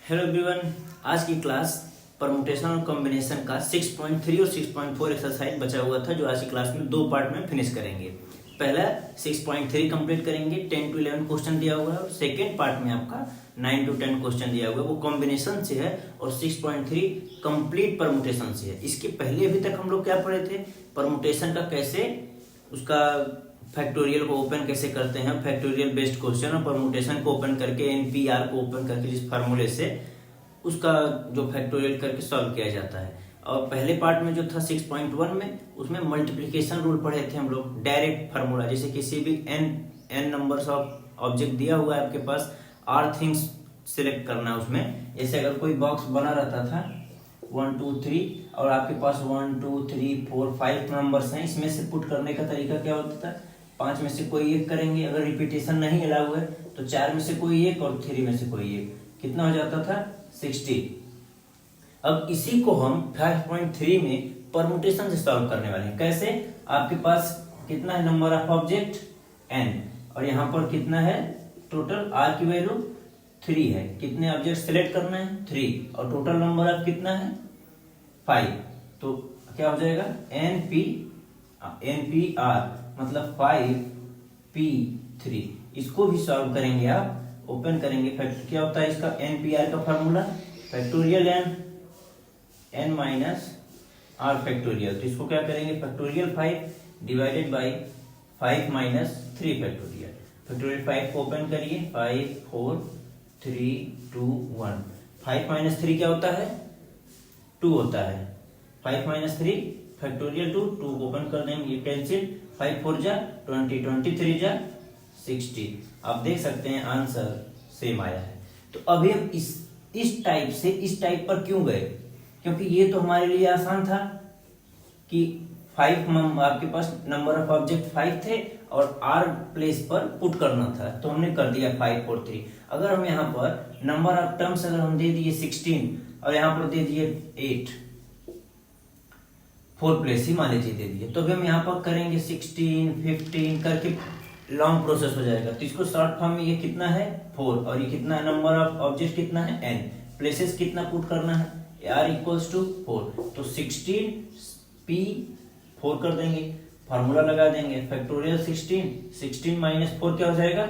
Hello everyone, आज की class permutation और कॉम्बिनेशन का 6.3 और 6.4 एक्सरसाइज बचा हुआ था, जो आज की क्लास में दो पार्ट में फिनिश करेंगे। पहला 6.3 कंप्लीट करेंगे, 10 to 11 क्वेश्चन दिया हुआ है, और सेकेंड पार्ट में आपका 9 to 10 क्वेश्चन दिया हुआ है, वो कॉम्बिनेशन से है और 6.3 कंप्लीट परमुटेशन से है। इसके पहले अभी तक हम लोग क्या पढ़े थे, परमुटेशन का कैसे उसका फैक्टोरियल को ओपन कैसे करते हैं, फैक्टोरियल बेस्ड क्वेश्चन, और परमुटेशन को ओपन करके एनपीआर को ओपन करके जिस फार्मूले से उसका जो फैक्टोरियल करके सॉल्व किया जाता है। और पहले पार्ट में जो था 6.1 में, उसमें मल्टीप्लिकेशन रूल पढ़े थे हम लोग, डायरेक्ट फार्मूला। जैसे किसी भी एन नंबर्स ऑफ ऑब्जेक्ट दिया हुआ है आपके पास, आर थिंग्स सिलेक्ट करना है उसमें। जैसे अगर कोई बॉक्स बना रहता था 1 2 3 और आपके पास 1 2 3 4 5 नंबर्स हैं, इसमें से पुट करने का तरीका क्या होता था, 5 में से कोई एक करेंगे, अगर रिपीटेशन नहीं अलाउ है तो 4 में से कोई एक और 3 में से कोई एक, कितना हो जाता था 60। अब इसी को हम 5.3 में परमुटेशन से सॉल्व करने वाले हैं। कैसे, आपके पास कितना है नंबर ऑफ ऑब्जेक्ट n, और यहाँ पर कितना है टोटल r की वैल्यू 3 है, कितने ऑब्जेक्ट सिलेक्ट करना है 3, और टोटल नंबर ऑफ कितना है 5, तो क्या हो जाएगा NPR मतलब 5P3। इसको भी सॉल्व करेंगे, आप ओपन करेंगे, फैक्टर क्या होता है इसका NPR का formula, factorial n minus r factorial. तो इसको क्या करेंगे, factorial 5 divided by 5 minus 3 factorial. Factorial 5 को ओपन करिए, 5 4 3 2 1। 5 माइनस 3 क्या होता है 2 होता है, 5 माइनस 3 फैक्टोरियल 2 को ओपन कर देंगे, ये कैंसिल, 5 4 जा 20 23 जा 60। आप देख सकते हैं आंसर सेम आया है। तो अभी हम इस टाइप से इस टाइप पर क्यों गए, क्योंकि ये तो हमारे लिए आसान था कि 5 आपके पास नंबर ऑफ ऑब्जेक्ट 5 थे और r प्लेस पर पुट करना था, तो हमने कर दिया 5 4 3। अगर हम यहाँ पर नंबर ऑफ टर्म्स अगर हम दे दिए 16 और यहाँ पर दे दिए 8, 4 प्लेस ही मान लीजिए दे दिए, तो अभी हम यहाँ पर करेंगे 16 15 करके लॉन्ग प्रोसेस हो जाएगा। तो इसको शॉर्ट फॉर्म में ये कितना है 4, और ये कितना है नंबर ऑफ ऑब्जेक्ट कितना है n, प्लेसेस कितना पुट करना है r इक्वल्स टू 4, तो 16p 4 कर देंगे, फार्मूला लगा देंगे, फैक्टोरियल 16 माइनस 4 क्या हो जाएगा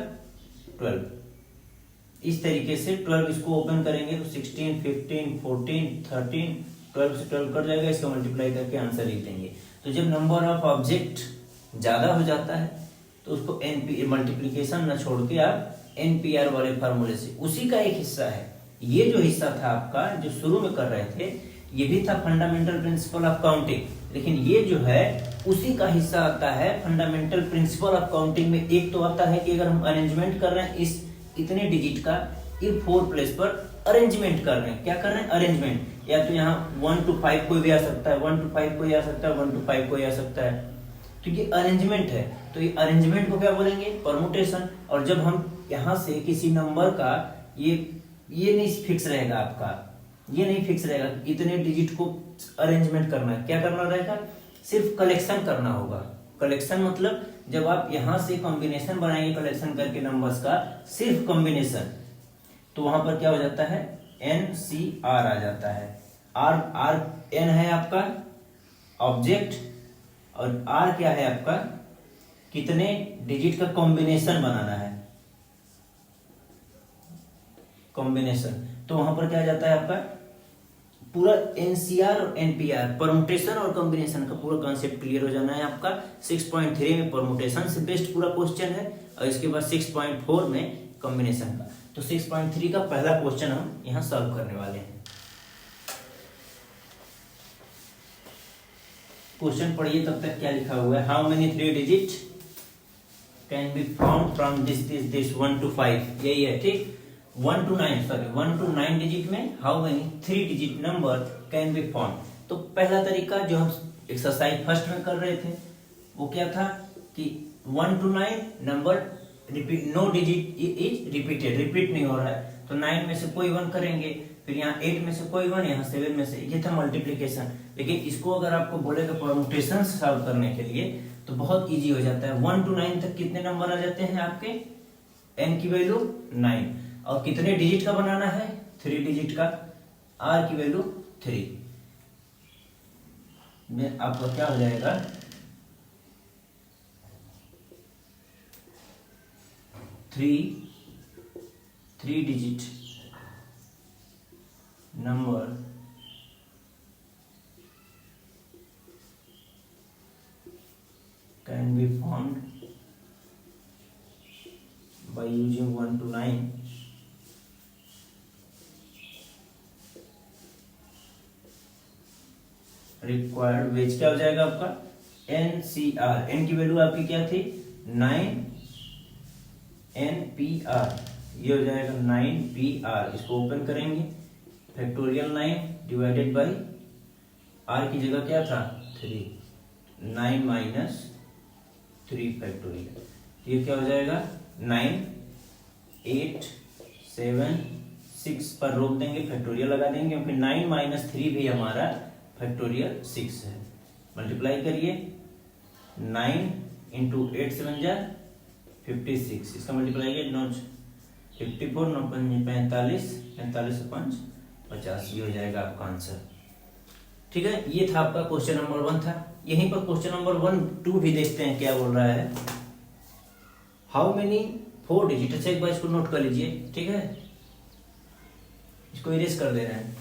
12। इस तरीके से 12 इसको ओपन करेंगे तो 16 15 14 13 12 से 12 कट जाएगा, इसका मल्टीप्लाई करके आंसर लिख देंगे। तो जब नंबर ऑफ ऑब्जेक्ट ज्यादा हो जाता है तो उसको मल्टीप्लीकेशन न छोड़ के आप NPR वाले फार्मूले से, उसी का एक हिस्सा है ये। जो हिस्सा था आपका जो शुरू में कर रहे थे, ये भी था फंडामेंटल प्रिंसिपल ऑफ काउंटिंग, लेकिन ये जो है उसी का हिस्सा आता है फंडामेंटल प्रिंसिपल ऑफ काउंटिंग में। एक तो आता है कि अगर हम अरेंजमेंट कर रहे हैं इस इतने डिजिट का, ये 4 प्लेस पर अरेंजमेंट कर रहे हैं, क्या कर रहे हैं अरेंजमेंट, या तो यहाँ 1 to 5 कोई भी आ सकता है, 1 to 5 कोई आ सकता है, 1 to 5 कोई आ सकता है, तो ये अरेंजमेंट है। तो ये अरेंजमेंट को क्या बोलेंगे परमुटेशन। और जब हम यहाँ से किसी नंबर का ये नहीं फिक्स रहेगा आपका, ये नहीं फिक्स रहेगा, इतने डिजिट को अरेंजमेंट करना है, क्या करना रहेगा सिर्फ कलेक्शन करना होगा। कलेक्शन मतलब जब आप यहाँ से कॉम्बिनेशन बनाएंगे कलेक्शन करके नंबर्स का, सिर्फ कॉम्बिनेशन, तो वहां पर क्या हो जाता है NCR आ जाता है। R N है आपका ऑब्जेक्ट, और R क्या है आपका कितने डिजिट का कॉम्बिनेशन बनाना है, कॉम्बिनेशन। तो वहां पर क्या आ जाता है आपका पूरा NCR और NPR, परमुटेशन और कॉम्बिनेशन का पूरा कॉन्सेप्ट क्लियर हो जाना है आपका। 6.3 में परमुटेशन से बेस्ड पूरा क्वेश्चन है, और इसके बाद 6.4 में कॉम्बिनेशन का। तो 6.3 का पहला क्वेश्चन हम यहाँ सॉल्व करने वाले हैं। क्वेश्चन पढ़िए तब तक क्या लिखा हुआ है, how many 3 digit can be found from this 1 to 5, यही है ठीक। 1 to 9 डिजिट में how many 3 digit number can be found. तो पहला तरीका जो हम एक्सरसाइज फर्स्ट में कर रहे थे वो क्या था कि 1 to 9 number repeat, no digit is repeated, repeat नहीं हो रहा है, तो 9 में से कोई 1 करेंगे, फिर यहाँ 8 में से कोई 1, यहाँ 7 में से, ये था मल्टीप्लीकेशन। लेकिन इसको अगर आपको बोलेगा परमुटेशन सॉल्व करने के लिए तो बहुत इजी हो जाता है। 1 to 9 तक कितने नंबर आ जाते हैं आपके, n की वैल्यू 9, और कितने डिजिट का बनाना है, 3 डिजिट का। आर की वैल्यू 3 में आपका क्या हो जाएगा, 3 digit number can be formed by using 1 to 9 required ways. क्या हो जाएगा आपका, NCR। एन की वैल्यू आपकी क्या थी, 9 NPR, ये हो जाएगा 9PR। इसको ओपन करेंगे, फैक्टोरियल 9 डिवाइडेड बाई आर की जगह क्या था 3, 9 माइनस 3 फैक्टोरियल। ये क्या हो जाएगा 9 8 7 6 पर रोक देंगे, फैक्टोरियल लगा देंगे, क्योंकि 9 माइनस 3 भी हमारा फैक्टोरियल 6 है। मल्टीप्लाई करिए, 9 इंटू 8 7 जा 56, इसका मल्टीप्लाई किया 9 54 9 45 45 5 50, ये हो जाएगा आपका आंसर। ठीक है, ये था आपका क्वेश्चन नंबर 1 था। यहीं पर क्वेश्चन नंबर 1 2 भी देखते हैं क्या बोल रहा है। हाउ मेनी 4 डिजिट, अच्छा एक बार इसको नोट कर लीजिए, ठीक है, इसको इरेज कर दे रहे हैं।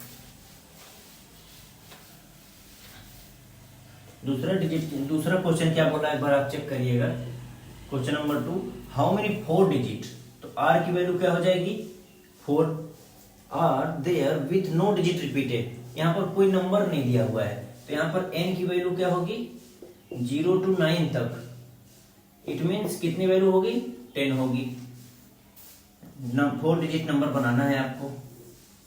दूसरा क्वेश्चन क्या बोला है एक बार आप चेक करिएगा। Question number 2, how many 4 digit, तो आर की वैल्यू क्या हो जाएगी 4, are there with no digit repeated. यहाँ पर कोई नंबर नहीं दिया हुआ है, तो यहाँ पर एन की वैल्यू क्या होगी 0 to 9 तक। इट मीन्स कितनी वैल्यू होगी 10 होगी। 4 डिजिट नंबर बनाना है आपको,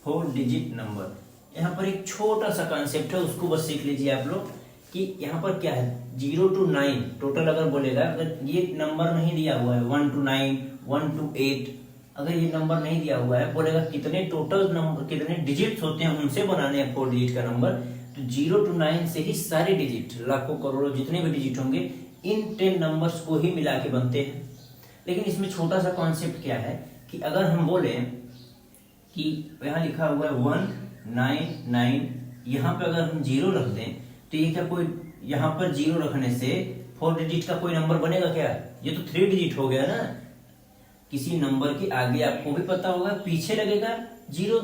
4 डिजिट नंबर। यहाँ पर एक छोटा सा कॉन्सेप्ट है, उसको बस सीख लीजिए आप लोग कि यहाँ पर क्या है 0 to 9 टोटल अगर बोलेगा, अगर ये नंबर नहीं दिया हुआ है 1 to 9 1 to 8, अगर ये नंबर नहीं दिया हुआ है, बोलेगा कितने टोटल नंबर कितने डिजिट्स होते हैं उनसे बनाने हैं 4 डिजिट का नंबर, तो 0 to 9 से ही सारे डिजिट, लाखों करोड़ों जितने भी डिजिट होंगे इन 10 नंबर्स को ही मिला के बनते हैं। लेकिन इसमें छोटा सा कॉन्सेप्ट क्या है कि अगर हम बोले कि यहाँ लिखा हुआ है 199, यहाँ पे अगर हम 0 रख दें तो ये क्या कोई यहाँ पर 0 रखने से 4 डिजिट का कोई नंबर बनेगा क्या? ये तो 3 डिजिट हो गया ना। किसी नंबर के आगे आपको भी पता होगा पीछे लगेगा 0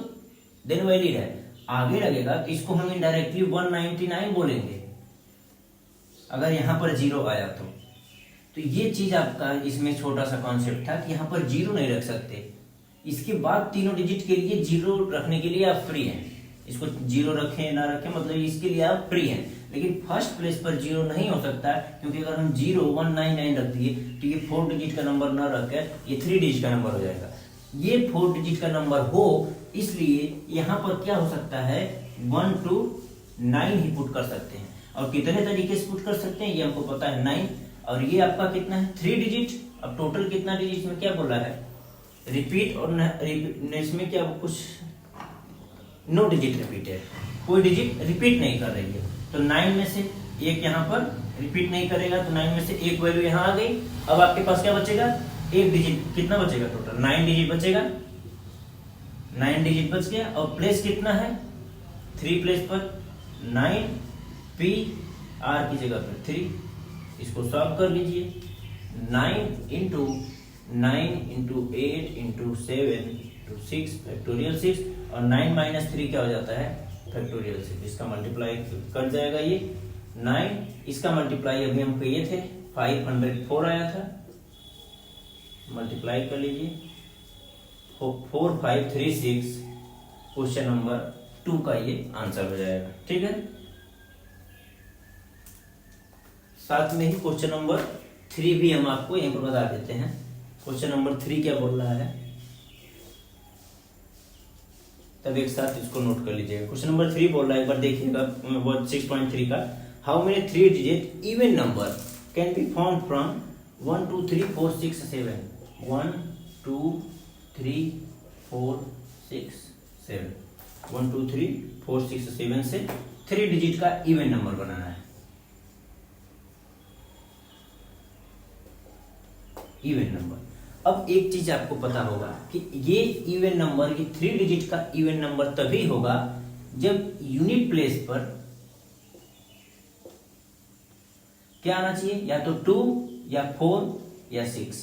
देन वैलिड है, आगे लगेगा तो इसको हम इनडायरेक्टली 199 बोलेंगे अगर यहाँ पर 0 आया तो ये चीज आपका इसमें छोटा सा कॉन्सेप्ट था कि यहाँ पर 0 नहीं रख सकते। इसके बाद तीनों डिजिट के लिए 0 रखने के लिए आप फ्री हैं, इसको 0 रखें ना रखें मतलब इसके लिए आप फ्री हैं। लेकिन फर्स्ट प्लेस पर 0 नहीं हो सकता क्योंकि अगर हम 0199 रख दिए तो ये 4 डिजिट का नंबर न रखकर ये 3 डिजिट का नंबर हो जाएगा। ये 4 डिजिट का नंबर हो इसलिए यहाँ पर क्या हो सकता है 1 to 9 ही पुट कर सकते हैं। और कितने तरीके से पुट कर सकते हैं ये हमको पता है 9, और ये आपका कितना है 3 डिजिट। अब टोटल कितना डिजिट में क्या बोला है रिपीट, और इसमें क्या कुछ नो डिजिट रिपीट है, कोई डिजिट रिपीट नहीं कर रही है। तो 9 में से एक यहाँ पर रिपीट नहीं करेगा तो 9 में से एक वैल्यू यहाँ आ गई। अब आपके पास क्या बचेगा एक डिजिट, कितना बचेगा टोटल 9 डिजिट बचेगा, 9 डिजिट बच गया। और प्लेस कितना है 3 प्लेस पर 9 P R की जगह पर 3, इसको सॉल्व कर लीजिए। 9 इंटू 8 इंटू 7 इंटू 6 फैक्टोरियल 6, और 9 माइनस 3 क्या हो जाता है फैक्टोरियल 6। इसका मल्टीप्लाई कर जाएगा ये 9, इसका मल्टीप्लाई अभी हम किए थे 504 आया था, मल्टीप्लाई कर लीजिए 4536 क्वेश्चन नंबर 2 का ये आंसर हो जाएगा। ठीक है, साथ में ही क्वेश्चन नंबर 3 भी हम आपको यहीं पर बता देते हैं। क्वेश्चन नंबर 3 क्या बोल रहा है तब एक साथ इसको नोट कर लीजिएगा। क्वेश्चन नंबर 3 बोल रहा है, एक बार देखिएगा 6.3 का। How many 3 digit even number can be found from 1 2 3 4 6 7 1 2 3 4 6 7 1 2 3 4 6 7 से 3 डिजिट का इवन नंबर बनाना है। इवन नंबर अब एक चीज आपको पता होगा कि ये इवन नंबर, ये 3 डिजिट का इवन नंबर तभी होगा जब यूनिट प्लेस पर क्या आना चाहिए, या तो 2 या 4 या 6,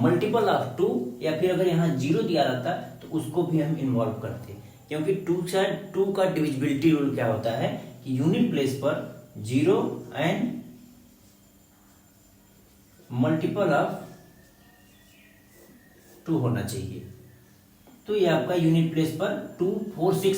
मल्टीपल ऑफ 2, या फिर अगर यहाँ 0 दिया रहता तो उसको भी हम इन्वॉल्व करते, क्योंकि 2 का डिविजिबिलिटी रूल क्या होता है कि यूनिट प्लेस पर 0 एंड मल्टीपल ऑफ 2 होना चाहिए। तो ये आपका यूनिट प्लेस पर 2, 4, 6,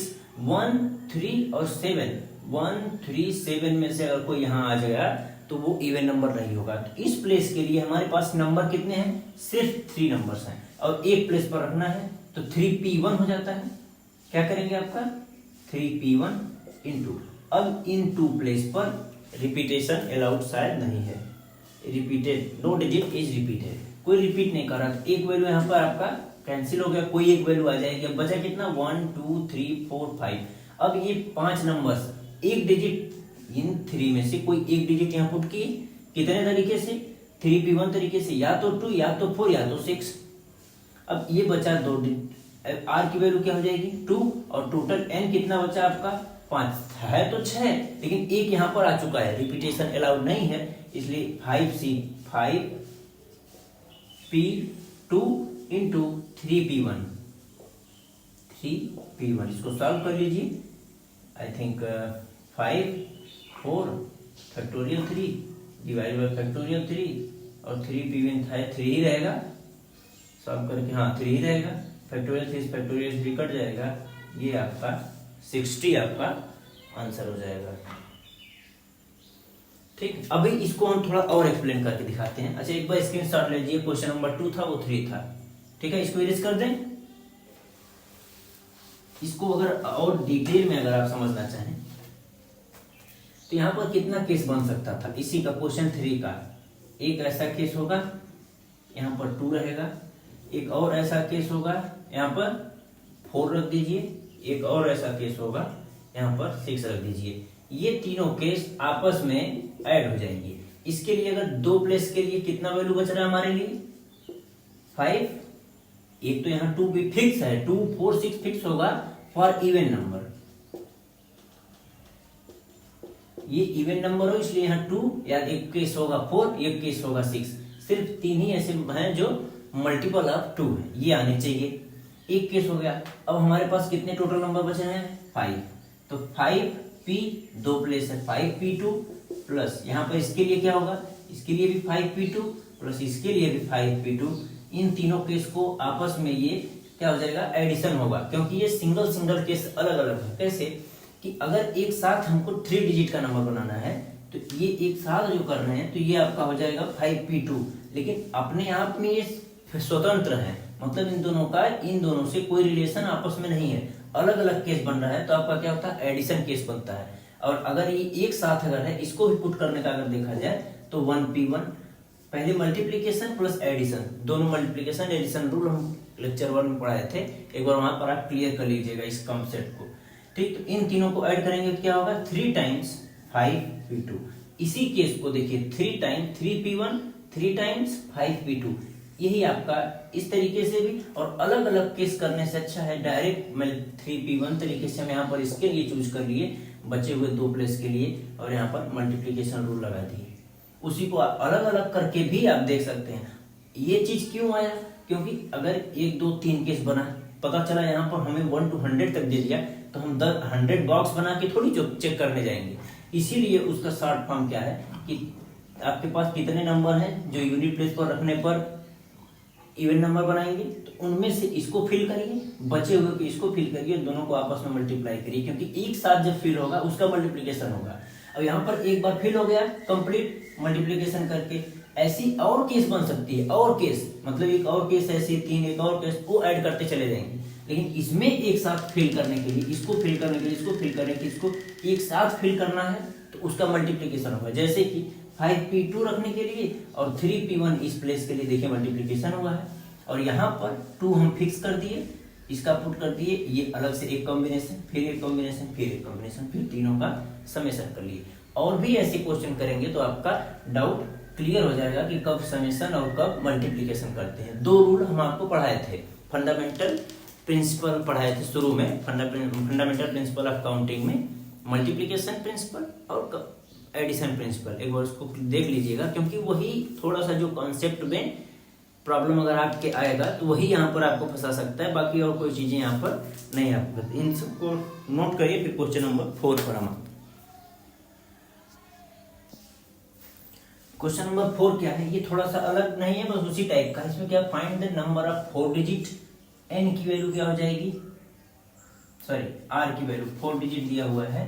1, 3 और 7, 1, 3, 7 में से अगर कोई यहाँ आ जाएगा तो वो इवन नंबर नहीं होगा। तो इस प्लेस के लिए हमारे पास नंबर कितने हैं, सिर्फ 3 नंबर्स हैं, और एक प्लेस पर रखना है तो 3p1 हो जाता है। क्या करेंगे आपका 3p1 इंटू, अब इन 2 प्लेस पर रिपीटेशन अलाउड शायद नहीं है, repeated, no digit is repeated, कोई रिपीट नहीं कर रहा। एक वैल्यू यहाँ पर आपका कैंसिल हो गया, कोई एक वैल्यू आ जाएगी, अब बचा कितना 1, 2, 3, 4, 5। अब ये 5 नंबर्स, एक डिजिट इन 3 में से कोई एक डिजिट यहाँ पुट किए, कितने तरीके से, 3p1 तरीके से, या तो 2 या तो 4 या तो 6। अब ये बचा 2 डिजिट, आर की वैल्यू क्या हो जाएगी 2, और टोटल एन कितना बचा आपका 5 है तो 6, लेकिन एक यहाँ पर आ चुका है, रिपीटेशन अलाउड नहीं है, इसलिए 5p2 इंटू 3p1, इसको सॉल्व कर लीजिए। I think 5, 4 factorial 3 divide by factorial 3 और 3p1 है 3 ही रहेगा, सॉल्व करके हाँ 3 ही रहेगा, फैक्टोरियल 3 फैक्टोरियल 3 कट जाएगा, ये आपका 60 आपका आंसर हो जाएगा। ठीक, अभी इसको हम थोड़ा और एक्सप्लेन करके दिखाते हैं। अच्छा एक बार स्क्रीनशॉट ले लीजिए, क्वेश्चन नंबर 2 था वो 3 था, ठीक है, इसको इरेज कर दें। इसको अगर और डिटेल में अगर आप समझना चाहें तो यहाँ पर कितना केस बन सकता था इसी का, क्वेश्चन 3 का। एक ऐसा केस होगा, यहाँ पर 2 रहेगा, एक और ऐसा केस होगा, यहाँ पर 4 रख दीजिए, एक और ऐसा केस होगा, यहाँ पर 6 रख दीजिए। ये तीनों केस आपस में ऐड हो जाएंगे। इसके लिए अगर 2 प्लेस के लिए कितना वैल्यू बच रहा है हमारे लिए 5, एक तो यहाँ 2 भी फिक्स है, 2, 4, 6 फिक्स होगा फॉर इवन नंबर, ये इवन नंबर हो इसलिए यहाँ 2 या एक केस होगा 4, एक केस होगा 6, सिर्फ 3 ही ऐसे हैं जो मल्टीपल ऑफ 2 है, ये आने चाहिए। एक केस हो गया। अब हमारे पास कितने टोटल नंबर बचे हैं 5, तो 5p 2 प्लेस है 5p2 प्लस यहाँ पर इसके लिए क्या होगा, इसके लिए भी 5p2 प्लस इसके लिए भी 5p2, इन तीनों केस को आपस में ये क्या हो जाएगा एडिशन होगा, क्योंकि ये सिंगल सिंगल केस अलग अलग है। कैसे कि अगर एक साथ हमको 3 डिजिट का नंबर बनाना है तो ये एक साथ जो कर रहे हैं तो ये आपका हो जाएगा 5p2, लेकिन अपने आप में ये स्वतंत्र है, मतलब इन दोनों से कोई रिलेशन आपस में नहीं है, अलग अलग केस बन रहा है, तो आपका क्या होता है एडिशन केस बनता है। और अगर ये एक साथ अगर है, इसको भी पुट करने का अगर देखा जाए तो 1p1, पहले मल्टीप्लीकेशन प्लस एडिशन, दोनों मल्टीप्लीकेशन एडिशन रूल हम लेक्चर 1 में पढ़ाए थे, एक बार वहां पर आप क्लियर कर लीजिएगा इस कॉन्सेप्ट को। ठीक, तो इन तीनों को ऐड करेंगे तो क्या होगा 3 टाइम्स 5p2। इसी केस को देखिए 3 टाइम्स 3p1, 3 टाइम्स 5p2, यही आपका इस तरीके से भी, और अलग अलग केस करने से अच्छा है डायरेक्ट मैं 3p1 तरीके से हम यहाँ पर इसके लिए चूज कर लिए बचे हुए 2 प्लेस के लिए, और यहाँ पर मल्टीप्लीकेशन रूल लगा दिए। उसी को अलग अलग करके भी आप देख सकते हैं। ये चीज क्यों आया, क्योंकि अगर 1, 2, 3 केस बना, पता चला यहाँ पर हमें 1 to 100 तक दे दिया, तो हम 100 बॉक्स बना के थोड़ी चेक करने जाएंगे। इसीलिए उसका शॉर्ट फॉर्म क्या है कि आपके पास कितने नंबर हैं जो यूनिट प्लेस पर रखने पर इवन नंबर बनाएंगे, तो उनमें से इसको फिल करिए, बचे हुए को इसको फिल करिए, दोनों को आपस में मल्टीप्लाई करिए, क्योंकि एक साथ जब फिल होगा उसका मल्टीप्लीकेशन होगा। अब यहाँ पर एक बार फिल हो गया कंप्लीट मल्टीप्लीकेशन करके, ऐसी और केस बन सकती है, और केस मतलब एक और केस ऐसे 3, एक और केस वो ऐड करते चले जाएंगे, लेकिन इसमें एक साथ फिल करने के लिए, इसको फिल करने के लिए, इसको फिल करने के लिए, इसको एक साथ फिल करना है तो उसका मल्टीप्लीकेशन होगा। जैसे कि 5p2 रखने के लिए और 3p1 इस प्लेस के लिए देखिए मल्टीप्लीकेशन हुआ है, और यहाँ पर 2 हम फिक्स कर दिए, इसका पुट कर दिए, ये अलग से एक कॉम्बिनेशन, फिर एक कॉम्बिनेशन, फिर एक कॉम्बिनेशन, फिर तीनों का समेशन कर लिए। और भी ऐसे क्वेश्चन करेंगे तो आपका डाउट क्लियर हो जाएगा कि कब समेशन और कब मल्टीप्लिकेशन करते हैं। दो रूल हम आपको पढ़ाए थे, फंडामेंटल प्रिंसिपल पढ़ाए थे शुरू में, फंडामेंटल प्रिंसिपल ऑफ काउंटिंग में मल्टीप्लिकेशन प्रिंसिपल और एडिशन प्रिंसिपल। एक बार उसको देख लीजिएगा, क्योंकि वही थोड़ा सा जो कॉन्सेप्ट में प्रॉब्लम अगर आपके आएगा तो वही यहाँ पर आपको फंसा सकता है, बाकी और कोई चीजें यहाँ पर नहीं आपको। इन सबको नोट करिए। फिर क्वेश्चन नंबर 4 पर हम क्वेश्चन नंबर 4 क्या है, ये थोड़ा सा अलग नहीं है, बस उसी टाइप का। इसमें क्या, find the number of 4 digit, N की वैल्यू क्या हो जाएगी, सॉरी आर की वैल्यू 4 डिजिट दिया हुआ है,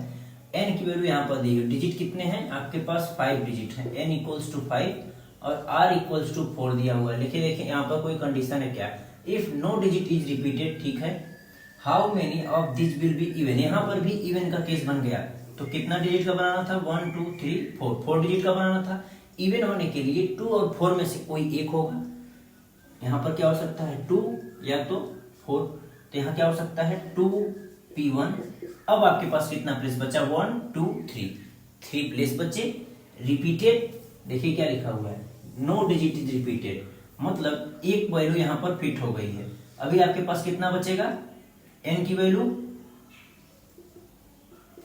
एन की वैल्यू यहाँ पर दी है। डिजिट कितने हैं आपके पास, 5 डिजिट है, एन इक्वल्स टू 5 और आर इक्वल्स टू 4 दिया हुआ है। लिखिए, देखिए यहाँ पर कोई कंडीशन है क्या, if no digit is repeated, ठीक है, how many of this will be even. यहाँ पर भी इवन का केस बन गया, तो कितना डिजिट का बनाना था, 1 2 3 4, 4 डिजिट का बनाना था। इवन होने के लिए 2 और 4 में से कोई एक होगा। यहाँ पर क्या हो सकता है, 2 या तो 4, तो यहाँ क्या हो सकता है 2p1। अब आपके पास कितना प्लेस बचा, 1 2 3 प्लेस बचे। रिपीटेड, देखिए क्या लिखा हुआ है, नो डिजिट इज रिपीटेड, मतलब एक वैल्यू यहाँ पर फिट हो गई है। अभी आपके पास कितना बचेगा, n की वैल्यू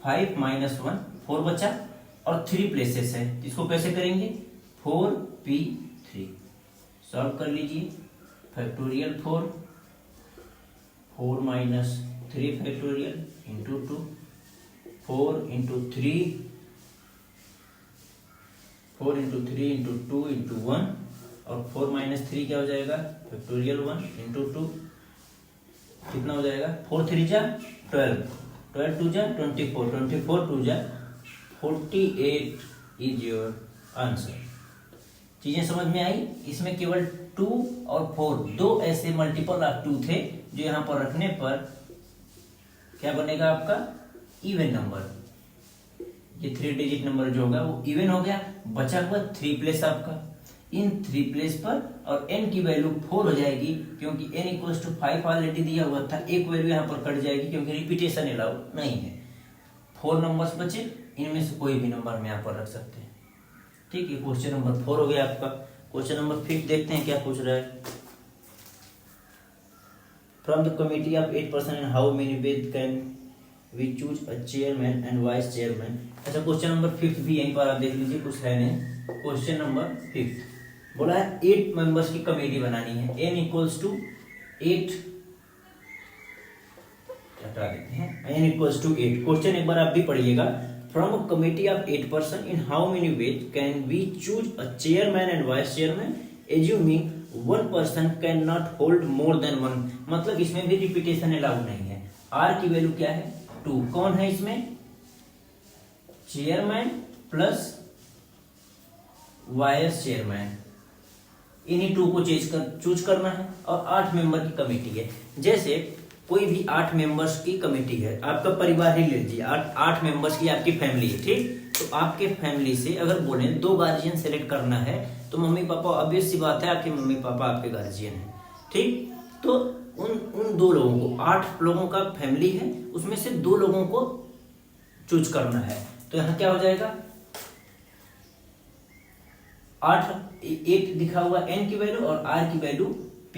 5 - 1 4 बचा, और 3 प्लेसेस है, इसको कैसे करेंगे, 4p3 सॉल्व कर लीजिए। Factorial 4 - 3 factorial into 2, 4 into 3 into 2 into 1, और 4 - 3 क्या हो जाएगा, फैक्टोरियल 1 इंटू 2, कितना हो जाएगा, 4 3 जा 12, 12 2 जा 24, 24 2 जा 48 इज योर आंसर। चीजें समझ में आई। इसमें केवल 2 और 4 दो ऐसे मल्टीपल ऑफ 2 थे जो यहाँ पर रखने पर क्या बनेगा आपका, इवन नंबर। ये 3 डिजिट नंबर जो होगा वो इवन हो गया, बचा हुआ 3 प्लेस आपका। इन 3 प्लेस पर और n की वैल्यू 4 हो जाएगी, क्योंकि n इक्वल्स टू 5 ऑलरेडी दिया हुआ था। एक वैल्यू यहाँ पर कट जाएगी क्योंकि रिपीटेशन अलाउ नहीं है। 4 नंबर्स बचे, इनमें से कोई भी नंबर हम यहाँ पर रख सकते हैं। ठीक है, क्वेश्चन नंबर 4 हो गया आपका। क्वेश्चन नंबर 5 देखते हैं क्या पूछ रहा है। From the committee of 8 person and how many ways can we choose a chairman and vice chairman. अच्छा, क्वेश्चन नंबर 5 भी यहीं पर आप देख लीजिए, कुछ है नहीं। क्वेश्चन नंबर 5 बोला है 8 मेंबर्स की कमेटी बनानी है, n इक्वल्स टू 8, हटा देते हैं, n इक्वल्स टू 8। क्वेश्चन एक बार आप भी पढ़िएगा। From a committee of 8 person in how many ways can we choose a chairman and vice chairman, assuming one person can not hold more than 1। मतलब इसमें भी रिपीटेशन अलाउड नहीं है। r की वैल्यू क्या है, 2। कौन है इसमें, चेयरमैन प्लस वाइस चेयरमैन, इन्हीं 2 को चूज करना है। और 8 मेंबर की कमेटी है। जैसे कोई भी 8 मेंबर्स की कमेटी है, आपका परिवार ही ले लीजिए, 8 मेंबर्स की आपकी फैमिली है, ठीक। तो आपके फैमिली से अगर बोले 2 गार्जियन सेलेक्ट करना है, तो मम्मी पापा, ऑब्वियस सी बात है आपके मम्मी पापा आपके गार्जियन है, ठीक। तो उन 2 लोगों को, 8 लोगों का फैमिली है, उसमें से 2 लोगों को चूज करना है। तो यहाँ क्या हो जाएगा, 8 दिखा हुआ n की वैल्यू और r की वैल्यू p,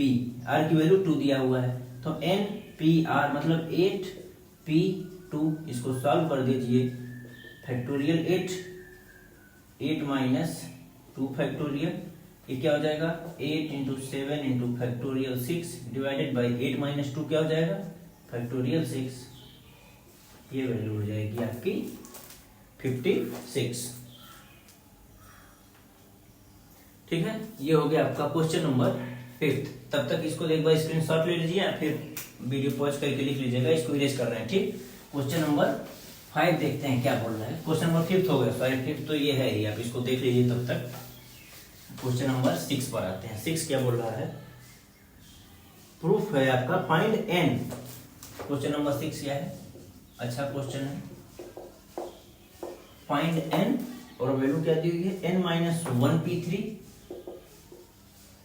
r की वैल्यू 2 दिया हुआ है, तो n p r मतलब 8p2। इसको सॉल्व कर दीजिए, फैक्टोरियल 8 - 2 फैक्टोरियल, ये क्या हो जाएगा, 8 into 7 into factorial 6 divided by 8 - 2 क्या हो जाएगा, फैक्टोरियल 6। ये वैल्यू हो जाएगी आपकी 56। ठीक है, ये हो गया आपका क्वेश्चन नंबर 5। तब तक इसको एक बार स्क्रीनशॉट ले लीजिए या फिर वीडियो पॉज करके लिख लीजिएगा, इसको इरेज कर रहे हैं, ठीक। क्वेश्चन नंबर 5 देखते हैं क्या बोल रहा है। क्वेश्चन नंबर 5 हो गया, सॉरी 5 तो ये है ही, आप इसको देख लीजिए तब तक। क्वेश्चन नंबर 6 पर आते हैं। 6 क्या बोल रहा है, प्रूफ है आपका, फाइंड n। क्वेश्चन नंबर 6 क्या है, अच्छा क्वेश्चन है। फाइंड n और वैल्यू क्या दी हुई है, n - 1p3,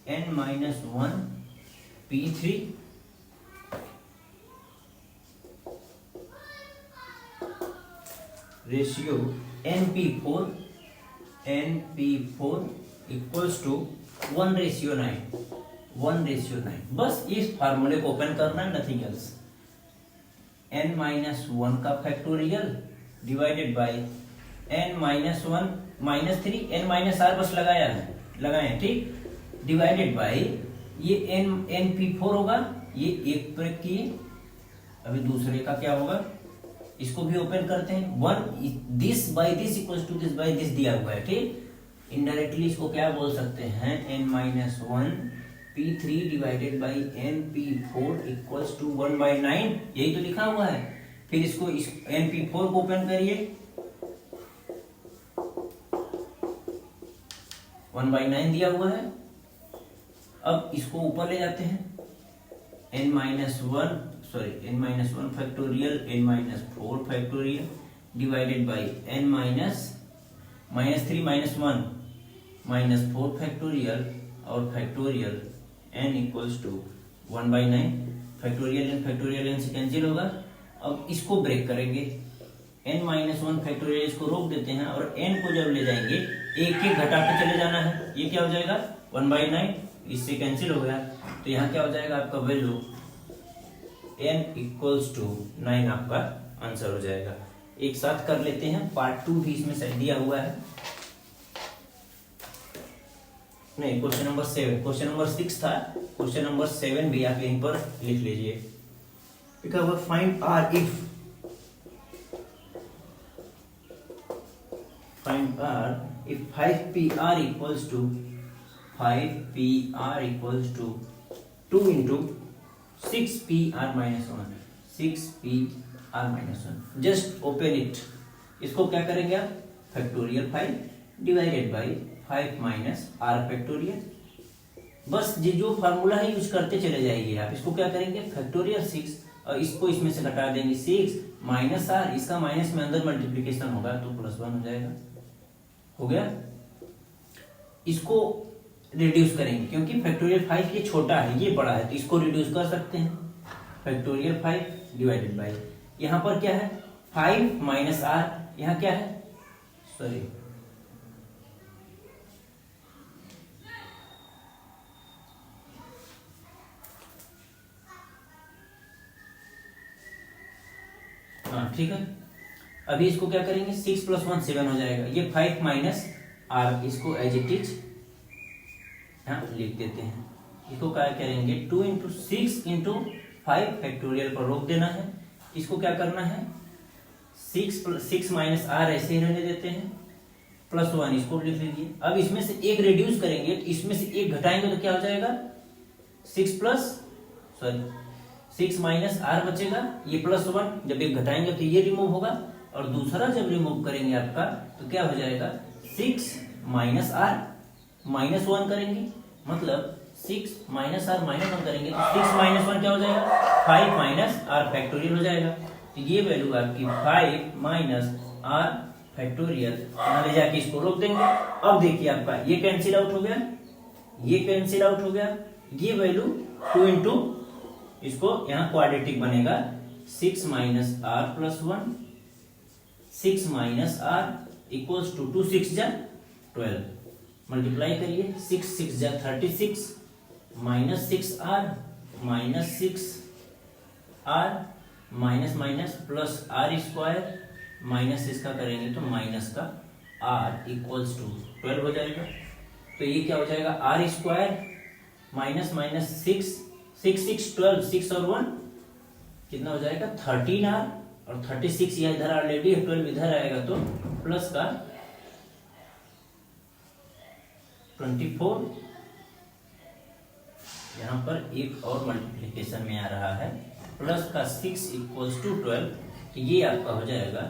n - 1p3 ratio np4 equals to 1:9, 1:9। बस इस फार्मूले को ओपन करना है, नथिंग एल्स। n-1 का factorial divided bye n-1 -3 n-r बस लगाए, ठीक, डिवाइडेड बाय ये np4 होगा, ये एक ब्रेक किए। अभी दूसरे का क्या होगा, इसको भी ओपन करते हैं। 1 this by this equals to this by this दिया हुआ है, ठीक। इनडायरेक्टली इसको क्या बोल सकते हैं, n-1 p3 divided by np4 equals to 1/9, यही तो लिखा हुआ है। फिर इसको इस np4 को ओपन करिए, 1/9 दिया हुआ है। अब इसको ऊपर ले जाते हैं, n-1 factorial n-4 factorial divided by n-3 -1 -4 factorial और factorial n equals to 1/9। Factorial n से कैंसिल होगा। अब इसको ब्रेक करेंगे, n-1 फैक्टोरियल इसको रोक देते हैं और n को जब ले जाएंगे एक एक घटा के चले जाना है। ये क्या हो जाएगा 1/9, इससे कैंसिल हो गया। तो यहाँ क्या हो जाएगा आपका वैल्यू n इक्वल्स टू 9 आपका आंसर हो जाएगा। एक साथ कर लेते हैं, पार्ट 2 भी इसमें सेट दिया हुआ है। नहीं, क्वेश्चन नंबर 7, क्वेश्चन नंबर 6 था, क्वेश्चन नंबर 7 भी आप यहीं पर लिख लीजिए। Find r if 5pr equals to 2 into 6pr minus 1, 6pr minus 1। Just open it. इसको क्या करेंगे आप, factorial 5 divided by 5 minus R factorial. बस ये जो फार्मूला है यूज करते चले जाइए आप। इसको क्या करेंगे, फैक्टोरियल 6 और इसको इसमें से घटा देंगे 6 माइनस आर, इसका माइनस में अंदर मल्टीप्लीकेशन होगा तो +1 हो जाएगा। हो गया। इसको रिड्यूस करेंगे क्योंकि फैक्टोरियल 5 ये छोटा है, ये बड़ा है, तो इसको रिड्यूस कर सकते हैं। फैक्टोरियल 5 डिवाइडेड बाई, यहां पर क्या है 5 माइनस आर, यहां क्या है सॉरी हाँ ठीक है। अभी इसको क्या करेंगे 6 + 1 7 हो जाएगा। ये 5 माइनस आर, इसको एज इट इज लिख देते हैं। इसको क्या करेंगे 2 × 6 × 5 फैक्टोरियल पर रोक देना है। इसको क्या करना है 6 माइनस आर ऐसे ही रहने देते हैं, +1 इसको लिख लीजिए। अब इसमें से एक रिड्यूस करेंगे तो इसमें से एक घटाएंगे तो क्या हो जाएगा 6 माइनस आर बचेगा, ये +1 जब एक घटाएंगे तो ये रिमूव होगा और दूसरा जब रिमूव करेंगे आपका तो क्या हो जाएगा 6 माइनस आर -1 करेंगे, मतलब 6 माइनस आर -1 करेंगे तो 6 - 1 क्या हो जाएगा 5 माइनस आर फैक्टोरियल हो जाएगा। तो ये वैल्यू आपकी 5 माइनस आर फैक्टोरियल, यहाँ ले जाके इसको रोक देंगे। अब देखिए आपका ये कैंसिल आउट हो गया, ये कैंसिल आउट हो गया, ये वैल्यू 2 × इसको यहाँ क्वाड्रेटिक बनेगा 6 minus R +1, 6 minus R equals to 2 6 जा 12, मल्टीप्लाई करिए 6 6 जा 36 minus 6 R minus 6 R minus minus plus R square minus इसका करेंगे तो माइनस का आर इक्वल्स टू 12 हो जाएगा। तो ये क्या हो जाएगा आर स्क्वायर माइनस माइनस 6 6 6 12, 6 और 1 कितना हो जाएगा 13 आर और 36 यह इधर ऑलरेडी 12 इधर आएगा तो प्लस का 24, यहाँ पर एक और मल्टीप्लिकेशन में आ रहा है प्लस का 6 इक्वल्स टू 12, तो ये आपका हो जाएगा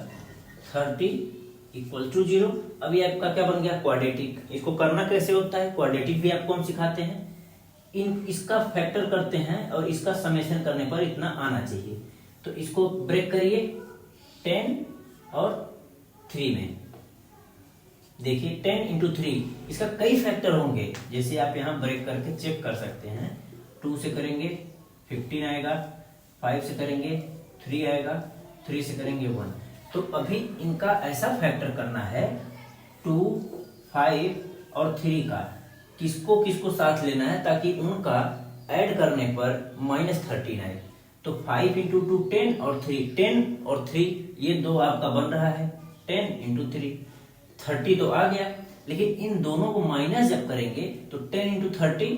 30 इक्वल टू 0। अभी आपका क्या बन गया क्वाड्रेटिक। इसको करना कैसे होता है, क्वाड्रेटिक भी आपको हम सिखाते हैं। इसका फैक्टर करते हैं और इसका समेशन करने पर इतना आना चाहिए। तो इसको ब्रेक करिए 10 और 3 में, देखिए 10 × 3 इसका कई फैक्टर होंगे, जैसे आप यहाँ ब्रेक करके चेक कर सकते हैं। 2 से करेंगे 15 आएगा, 5 से करेंगे 3 आएगा, 3 से करेंगे 1। तो अभी इनका ऐसा फैक्टर करना है 2, 5 और 3 का किसको किसको साथ लेना है ताकि उनका ऐड करने पर -13 आए। तो 5 इंटू 2 10 और 3 10 और 3 ये दो आपका बन रहा है 10 इंटू 3 30 तो आ गया, लेकिन इन दोनों को माइनस जब करेंगे तो 10 इंटू 30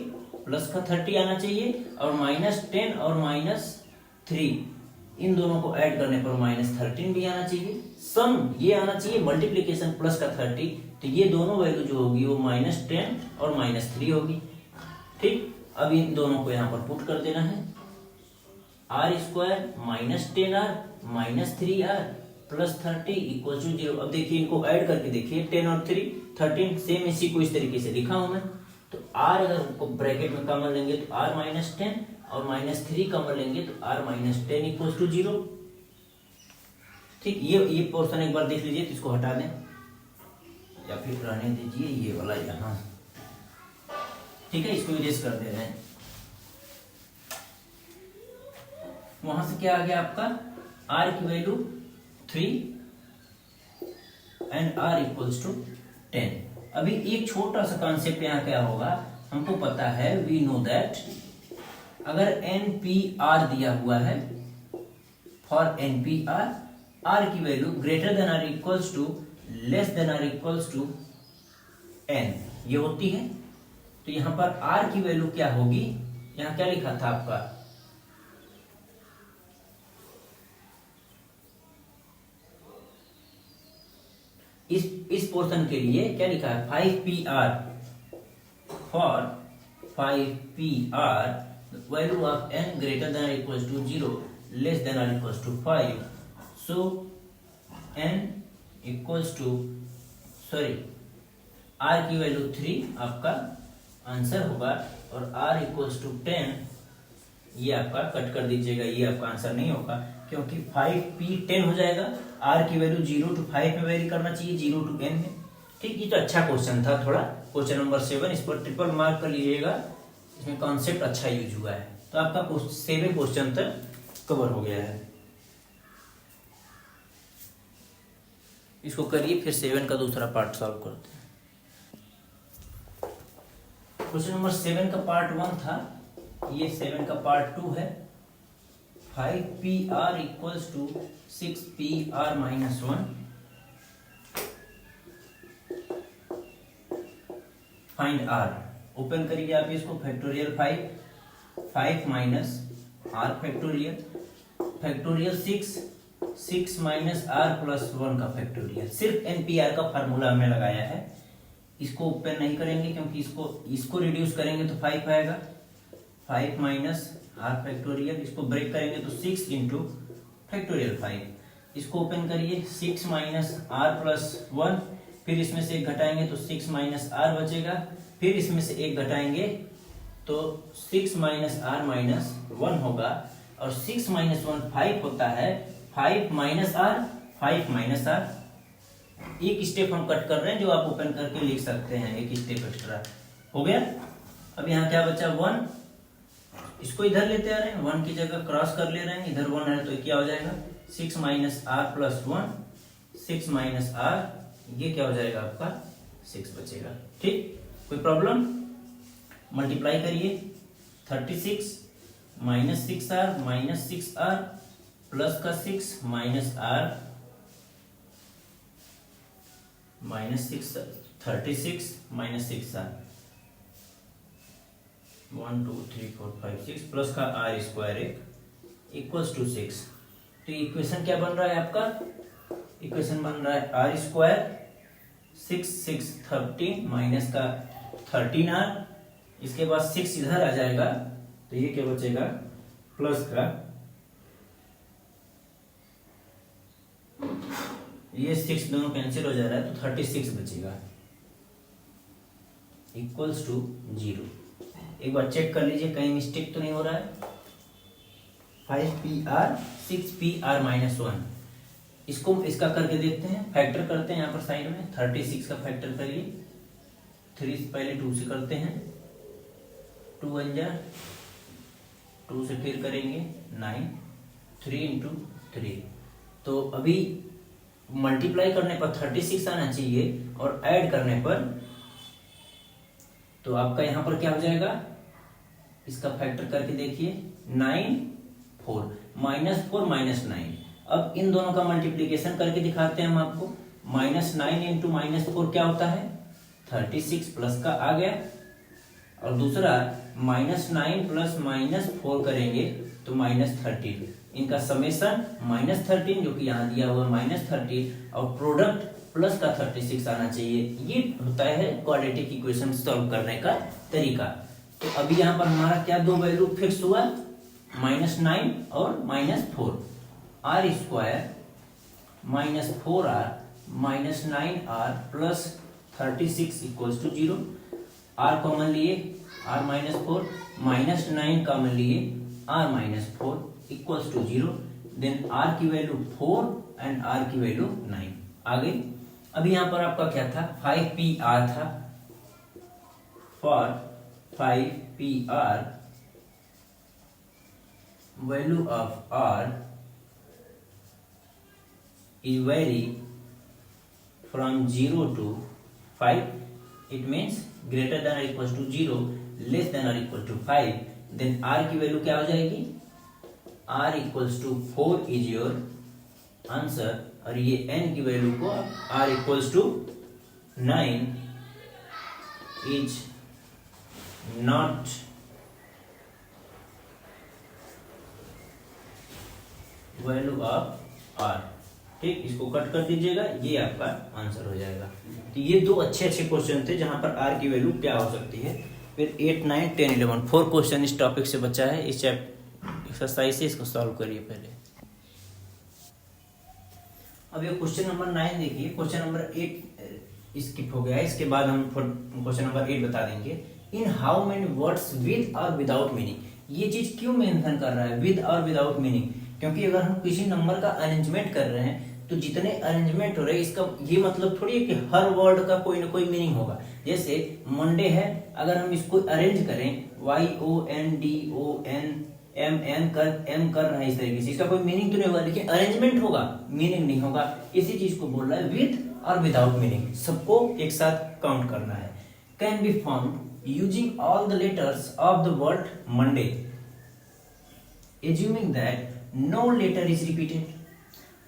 प्लस का 30 आना चाहिए और -10 और -3 इन दोनों को ऐड करने पर -13 भी आना चाहिए। सम ये आना चाहिए मल्टीप्लीकेशन प्लस का 30, तो ये दोनों वैल्यू जो होगी वो -10 और -3 होगी। ठीक, अब इन दोनों को यहाँ पर पुट कर देना है। r² -10r -3r plus 30 equal to 0। अब देखिए इनको ऐड करके देखिए 10 और 3 13 सेम इसी को इस तरीके से लिखा हूं मैं। तो r अगर को ब्रैकेट में कॉमन लेंगे तो r -10 और -3 कॉमन लेंगे तो r -10 इक्वल टू 0। ठीक, ये पोर्शन एक बार देख लीजिए तो इसको हटा दें या फिर रहने दीजिए ये वाला यहाँ। ठीक है, इसको इरेज कर दे रहे हैं। वहां से क्या आ गया आपका r की value 3 and r equals to 10। अभी एक छोटा सा कॉन्सेप्ट यहाँ क्या होगा, हमको पता है वी नो दैट अगर NPR दिया हुआ है फॉर NPR r की वैल्यू greater than or equals to less than or equals to n ये होती है। तो यहाँ पर r की वैल्यू क्या होगी, यहाँ क्या लिखा था आपका इस पोर्शन के लिए क्या लिखा है 5PR for 5PR value of n greater than equals to 0 less than or equals to 5। So n equals to r की वैल्यू 3 आपका आंसर होगा और r इक्वल्स टू 10 ये आपका कट कर दीजिएगा, ये आपका आंसर नहीं होगा क्योंकि 5p 10 हो जाएगा। r की वैल्यू 0 to 5 में वेरी करना चाहिए 0 to n में। ठीक, ये तो अच्छा क्वेश्चन था थोड़ा, क्वेश्चन नंबर 7, इस पर ट्रिपल मार्क कर लीजिएगा, इसमें कॉन्सेप्ट अच्छा यूज हुआ है। तो आपका 7 क्वेश्चन तक कवर हो गया है। इसको करिए फिर 7 का दूसरा पार्ट सॉल्व करते हैं। क्वेश्चन नंबर 7 का पार्ट 1 था, ये 7 का पार्ट 2 है। 5PR equals to 6PR minus 1। Find R। Open करिए आप इसको, factorial 5 minus R factorial 6 minus R plus 1 का फैक्टोरियल। सिर्फ NPR का फार्मूला हमने लगाया है, इसको ओपन नहीं करेंगे क्योंकि इसको रिड्यूस करेंगे तो 5 आएगा। 5 माइनस R फैक्टोरियल, इसको ब्रेक करेंगे तो 6 इंटू फैक्टोरियल 5। इसको ओपन करिए 6 माइनस R प्लस 1, फिर इसमें से एक घटाएंगे तो 6 माइनस R बचेगा, फिर इसमें से एक घटाएंगे तो 6 माइनस R माइनस 1 होगा और 6 माइनस 1 5 होता है। 5 माइनस R एक स्टेप हम कट कर रहे हैं जो आप ओपन करके लिख सकते हैं, एक स्टेप एक्स्ट्रा हो गया। अब यहाँ क्या बचा 1, इसको इधर लेते आ रहे हैं, 1 की जगह क्रॉस कर ले रहे हैं, इधर 1 है तो क्या हो जाएगा 6 minus R plus 1, 6 minus R, ये क्या हो जाएगा आपका 6 बचेगा। ठीक, कोई प्रॉब्लम? मल्टीप्लाई करिए 36 minus 6R minus 6R plus का 6 minus R minus 6 36 minus 6R 1 2 3 4 5 6 plus का R स्क्वायर इक्वल्स टू 6। तो इक्वेशन क्या बन रहा है आपका, इक्वेशन बन रहा है R स्क्वायर 6 13 माइनस का 13R, इसके बाद 6 इधर आ जाएगा तो ये क्या बचेगा प्लस का ये 6 दोनों कैंसिल हो जा रहा है तो 36 बचेगा इक्वल्स टू 0। एक बार चेक कर लीजिए कहीं मिस्टेक तो नहीं हो रहा है। 5PR 6PR माइनस 1, इसका करके देखते हैं, फैक्टर करते हैं यहाँ पर साइड में। 36 का फैक्टर करिए, 3 से पहले 2 से करते हैं, 2 1 जा 2 से फिर करेंगे 9, 3 इंटू 3। तो अभी मल्टीप्लाई करने पर 36 आना चाहिए और ऐड करने पर तो आपका यहाँ पर क्या हो जाएगा, इसका फैक्टर करके देखिए 9 4 -4 -9। अब इन दोनों का मल्टीप्लीकेशन करके दिखाते हैं हम आपको। -9 इंटू -4 क्या होता है 36 प्लस का आ गया, और दूसरा -9 प्लस -4 करेंगे तो -13। इनका समेशन -13 जो कि यहाँ दिया हुआ -13 और प्रोडक्ट प्लस का 36 आना चाहिए। ये होता है क्वाड्रेटिक इक्वेशन सॉल्व करने का तरीका। तो अभी यहाँ पर हमारा क्या दो वैल्यू फिक्स हुआ, -9 और -4। r square -4r -9r plus 36 equals to 0। r common लिए r -4, -9 कॉमन लिए r -4 equals to 0। Then r की वैल्यू 4 एंड r की वैल्यू 9 आ गई। अभी यहाँ पर आपका क्या था 5pr था। For 5pr value of r is vary from 0 to 5, it means greater than or equals to 0, less than or equal to 5, then r की वैल्यू क्या हो जाएगी, r equals to 4 is your answer। और ये n की value को r equals to 9 is not value of r। ठीक, इसको कट कर दीजिएगा, ये आपका आंसर हो जाएगा। तो ये दो अच्छे क्वेश्चन थे जहां पर r की वैल्यू क्या हो सकती है। फिर 8, 9, 10, 11 4 क्वेश्चन इस टॉपिक से बचा है। इस एक्सरसाइज से इसको सॉल्व करिए पहले। अब ये क्वेश्चन नंबर 9 देखिए। क्वेश्चन नंबर 8 स्किप हो गया है, इसके बाद हम क्वेश्चन नंबर 8 बता देंगे। इन हाउ मेनी वर्ड्स विद और विदाउट मीनिंग। ये चीज क्यों मेंशन कर रहा है विद और विदाउट मीनिंग, क्योंकि अगर हम किसी नंबर का अरेंजमेंट कर रहे हैं तो जितने अरेंजमेंट हो रहे हैं इसका ये मतलब थोड़ी है कि हर वर्ड का कोई ना कोई मीनिंग होगा। जैसे मंडे है, अगर हम इसको अरेंज करें YONDON M कर रहा है इस तरीके से, इसका कोई मीनिंग तो नहीं होगा, लेकिन अरेंजमेंट होगा, मीनिंग नहीं होगा। इसी चीज को बोल रहा है विद और विदाउट मीनिंग, सबको एक साथ काउंट करना है। Can be found using all the letters of the word Monday assuming that no letter is repeated।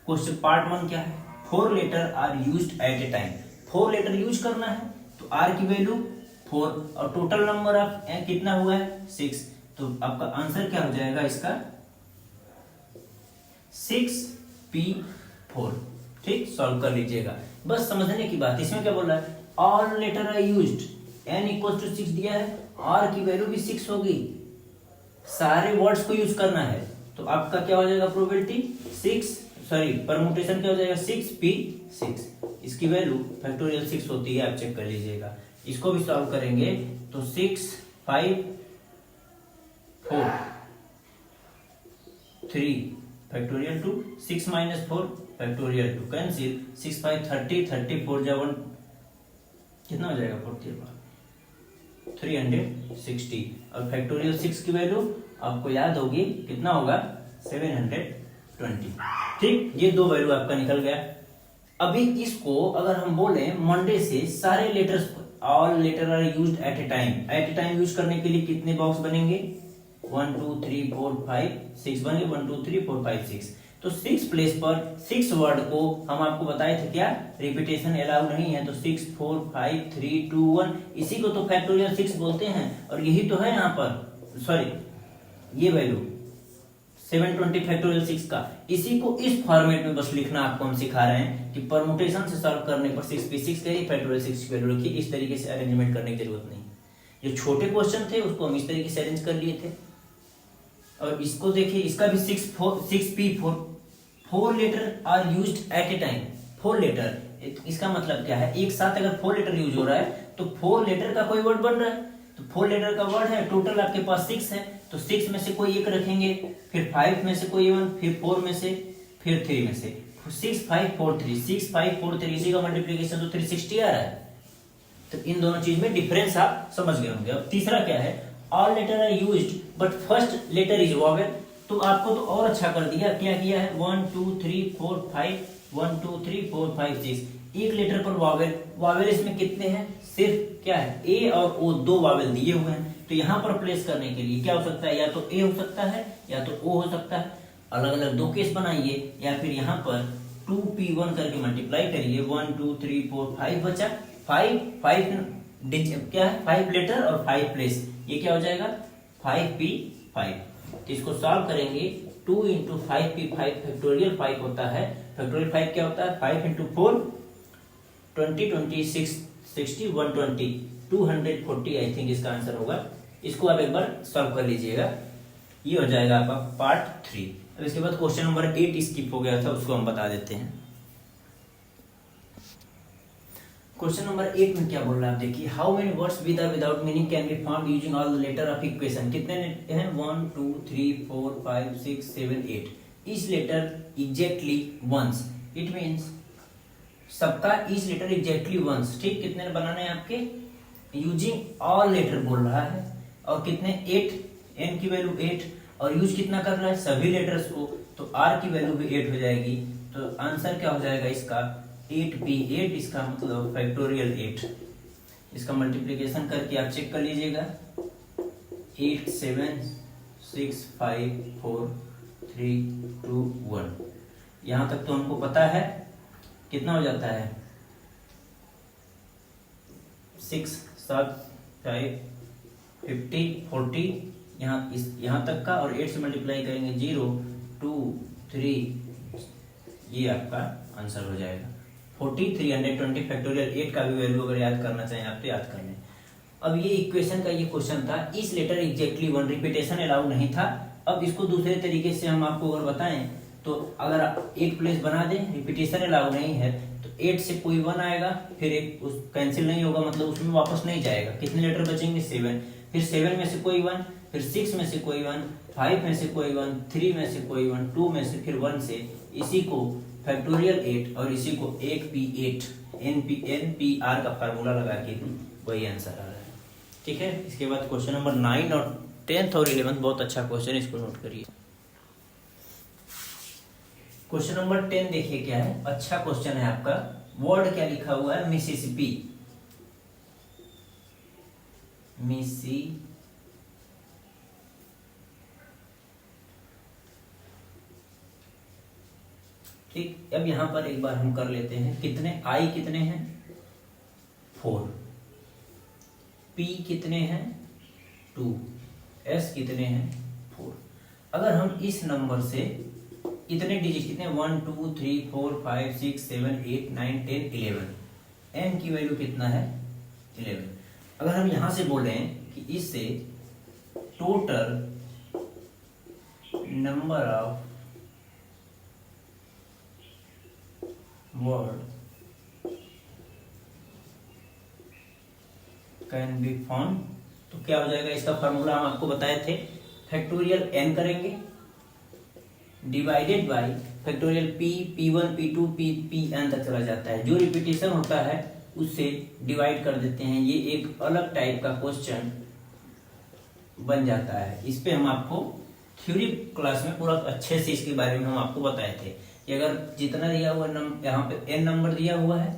क्वेश्चन पार्ट 1 क्या है, 4 letter are used at a time. 4 letter use करना है तो r की वैल्यू 4 और टोटल नंबर ऑफ कितना हुआ है 6। तो आपका आंसर क्या हो जाएगा इसका 6p4। ठीक, सॉल्व कर लीजिएगा। बस समझने की बात, इसमें क्या बोल रहा है all letter are used, n equals to 6 दिया है, r की वैल्यू भी 6 होगी, सारे वर्ड्स को यूज करना है। तो आपका क्या हो जाएगा प्रोबेबिलिटी परमुटेशन क्या हो जाएगा 6p6। इसकी वैल्यू फैक्टोरियल 6 होती है, आप चेक कर लीजिएगा। इसको भी सॉल्व करेंगे तो 6 5 4 3 फैक्टोरियल 2 6 माइनस 4 फैक्टोरियल 2 कैंसिल 6 5 30 34 जा 1 कितना हो जाएगा 360 और फैक्टोरियल 6 की वैल्यू आपको याद होगी कितना होगा 720। ठीक, ये दो वैल्यू आपका निकल गया। अभी इसको अगर हम बोले मंडे से सारे letters all letter are used at a time use करने के लिए कितने बॉक्स बनेंगे 1 2 3 4 5 6 बनेंगे 1 2 3 4 5 6। तो 6 प्लेस पर 6 वर्ड को हम आपको बताए थे क्या रिपीटेशन अलाउ नहीं है, तो 6 4 5 3 2 1 इसी को तो फैक्टोरियल 6 बोलते हैं। और यही तो है यहाँ पर ये वैल्यू 720 फैक्टोरियल 6 का। इसी को इस फॉर्मेट में बस लिखना आपको हम सिखा रहे हैं कि परमुटेशन से सॉल्व करने पर 6p6 करिए फैक्टोरियल 6 की वैल्यू रखिए। इस तरीके से अरेंजमेंट करने की जरूरत नहीं। जो छोटे क्वेश्चन थे उसको हम इस तरीके से अरेंज कर लिए थे। और इसको देखिए, इसका भी 6p4 4 letter are used at a time. 4 letter, इसका मतलब क्या है एक साथ अगर 4 लेटर यूज हो रहा है तो 4 लेटर का कोई वर्ड बन रहा है। तो 4 लेटर का वर्ड है, टोटल आपके पास 6 है, तो 6 में से कोई एक रखेंगे, फिर 5 में से कोई 1, फिर 4 में से, फिर 3 में से। 6 5 4 3 6 5 4 3 इसी का मल्टीप्लिकेशन तो 360 आ रहा है। तो इन दोनों चीज में डिफरेंस आप समझ गए होंगे। अब तीसरा क्या है all letter are used but first letter is vowel. तो आपको तो और अच्छा कर दिया, क्या किया है 1 2 3 4 5 1 2 3 4 5 6 एक लेटर पर वावेल, वावेल इसमें कितने हैं, सिर्फ क्या है ए और ओ, दो वावेल दिए हुए हैं। तो यहाँ पर प्लेस करने के लिए क्या हो सकता है, या तो ए हो सकता है या तो ओ हो सकता है। अलग अलग दो केस बनाइए, या फिर यहाँ पर 2p1 करके मल्टीप्लाई करिए, 1 2 3 4 5 बचा, 5 क्या है 5 लेटर और 5 प्लेस, ये क्या हो जाएगा 5p5। तो इसको सॉल्व करेंगे, 2 इंटू 5p5 फैक्टोरियल 5 होता है, फैक्टोरियल 5 क्या होता है 5 इंटू 4 20 26 60 120 240 आई थिंक इसका आंसर होगा। इसको आप एक बार सॉल्व कर लीजिएगा, ये हो जाएगा आपका पार्ट 3। अब इसके बाद क्वेश्चन नंबर 8 स्किप हो गया था, उसको हम बता देते हैं। क्वेश्चन नंबर 8 में क्या बोल रहा है आप देखिए, हाउ मेनी वर्ड्स विद और without meaning can be found using all the letter of equation. कितने हैं 1 2 3 4 5 6 7 8। Each letter exactly once, it means सबका ईच लेटर एग्जैक्टली वंस, ठीक। कितने बनाने हैं आपके, यूजिंग ऑल लेटर बोल रहा है, और कितने 8, एन की वैल्यू 8, और यूज कितना कर रहा है सभी लेटर्स को, तो आर की वैल्यू भी 8 हो जाएगी। तो आंसर क्या हो जाएगा इसका 8p8, इसका मतलब फैक्टोरियल 8। इसका मल्टीप्लिकेशन करके आप चेक कर लीजिएगा, 8 7 6 5 4 3 2 1। यहां तक तो हमको पता है कितना हो जाता है 6 7 5 50 40, यहाँ तक का, और 8 से मल्टीप्लाई करेंगे 0 2 3, ये आपका आंसर हो जाएगा 40 320 फैक्टोरियल 8 का भी वैल्यू अगर याद करना चाहें आप तो याद कर लें। अब ये इक्वेशन का ये क्वेश्चन था, इस लेटर एग्जैक्टली 1, रिपीटेशन अलाउ नहीं था। अब इसको दूसरे तरीके से हम आपको अगर बताएं तो अगर 8 प्लेस बना दें, रिपीटेशन अलाउ नहीं है, तो 8 से कोई 1 आएगा, फिर एक उस कैंसिल नहीं होगा, मतलब उसमें वापस नहीं जाएगा। कितने लेटर बचेंगे 7, फिर 7 में से कोई 1, फिर 6 में से कोई 1, 5 में से कोई 1, 3 में से कोई 1, 2 में से फिर 1 से, इसी को फैक्टोरियल 8 और इसी को 8p8 npr का फार्मूला लगा के वही आंसर आ रहा है, ठीक है। इसके बाद क्वेश्चन नंबर 9 और 10th और 11th बहुत अच्छा क्वेश्चन, इसको नोट करिए। क्वेश्चन नंबर 10 देखिए क्या है, अच्छा क्वेश्चन है आपका। वर्ड क्या लिखा हुआ है, मिसिसिपी, ठीक। अब यहां पर एक बार हम कर लेते हैं, कितने आई कितने हैं 4, पी कितने हैं 2, एस कितने हैं 4। अगर हम इस नंबर से इतने डिजिट कितने 1 2 3 4 5 6 7 8 9 10 11, एन की वैल्यू कितना है 11। अगर हम यहां से बोल रहे हैं कि इससे total number of word can be found, तो क्या हो जाएगा इसका फॉर्मूला हम आपको बताए थे, फैक्टोरियल n करेंगे divided by factorial p p1 p2 pn तक चला जाता है, जो रिपीटेशन होता है उससे डिवाइड कर देते हैं। ये एक अलग टाइप का क्वेश्चन बन जाता है। इस पे हम आपको थ्योरी क्लास में पूरा अच्छे से इसके बारे में हम आपको बताए थे कि अगर जितना दिया हुआ यहाँ पे n नंबर दिया हुआ है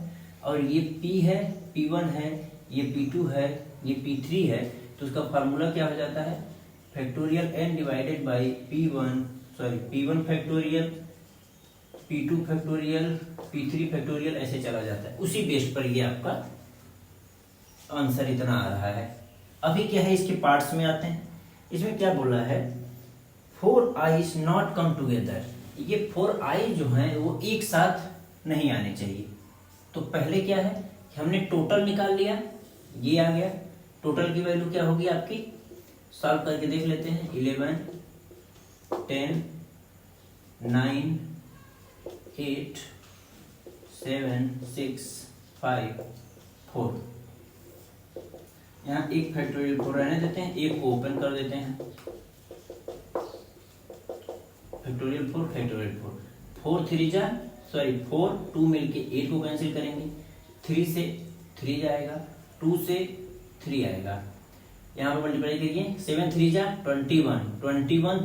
और ये p है, p1 है, ये p2 है, ये p3 है, तो उसका फार्मूला क्या हो जाता है factorial n divided by p1 factorial, p2 factorial, p3 factorial, ऐसे चला जाता है। उसी बेस पर ये आपका आंसर इतना आ रहा है। अभी क्या है इसके पार्ट्स में आते हैं। इसमें क्या बोला है 4 आईज नॉट कम टूगेदर, ये 4 आई जो हैं वो एक साथ नहीं आने चाहिए। तो पहले क्या है कि हमने टोटल निकाल लिया, ये आ गया, टोटल की वैल्यू क्या होगी आपकी, सॉल्व करके देख लेते हैं, 11 10 9 8 7 6 5 4, यहाँ एक फैक्टोरियल 4 रहने देते हैं, एक को ओपन कर देते हैं, फैक्टोरियल 4 फैक्टोरियल 4 3 जा 4 2 मिलके 8 को कैंसिल करेंगे, 3 से 3 जाएगा, 2 से 3 आएगा, यहाँ पर मल्टीप्लाई करिए, 7 3 जा 21 21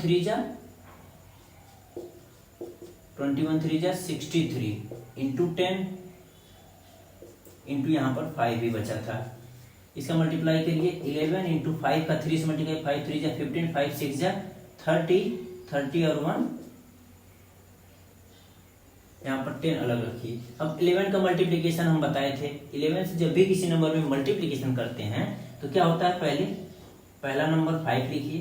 3 जा 63 इंटू 10 इंटू यहाँ पर 5 भी बचा था। इसका मल्टीप्लाई करिए 11 इंटू 5 का 3 से मल्टीप्लाई 5 3 जा 15 5 6 जा 30 30 और 1 यहाँ पर 10 अलग रखिए। अब 11 का मल्टीप्लिकेशन हम बताए थे, 11 से जब भी किसी नंबर में मल्टीप्लिकेशन करते हैं तो क्या होता है, पहला नंबर 5 लिखिए,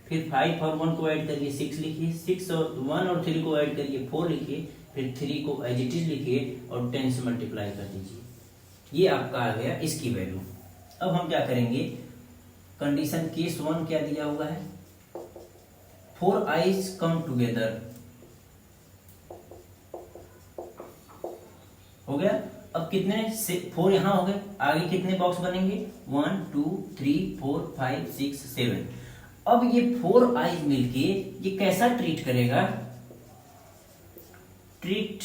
फिर 5 और 1 को ऐड करिए 6 लिखिए, 6 और 1 और 3 को ऐड करिए 4 लिखिए, फिर 3 को एज इट इज लिखिए और 10 से मल्टीप्लाई कर दीजिए। ये आपका आ गया इसकी वैल्यू। अब हम क्या करेंगे, कंडीशन केस 1 क्या दिया हुआ है, 4 आइज कम टुगेदर, हो गया। अब कितने से 4 यहां हो गए, आगे कितने बॉक्स बनेंगे, 1 2 3 4 5 6 7। अब ये 4 आइज मिलके ये कैसा ट्रीट करेगा, treated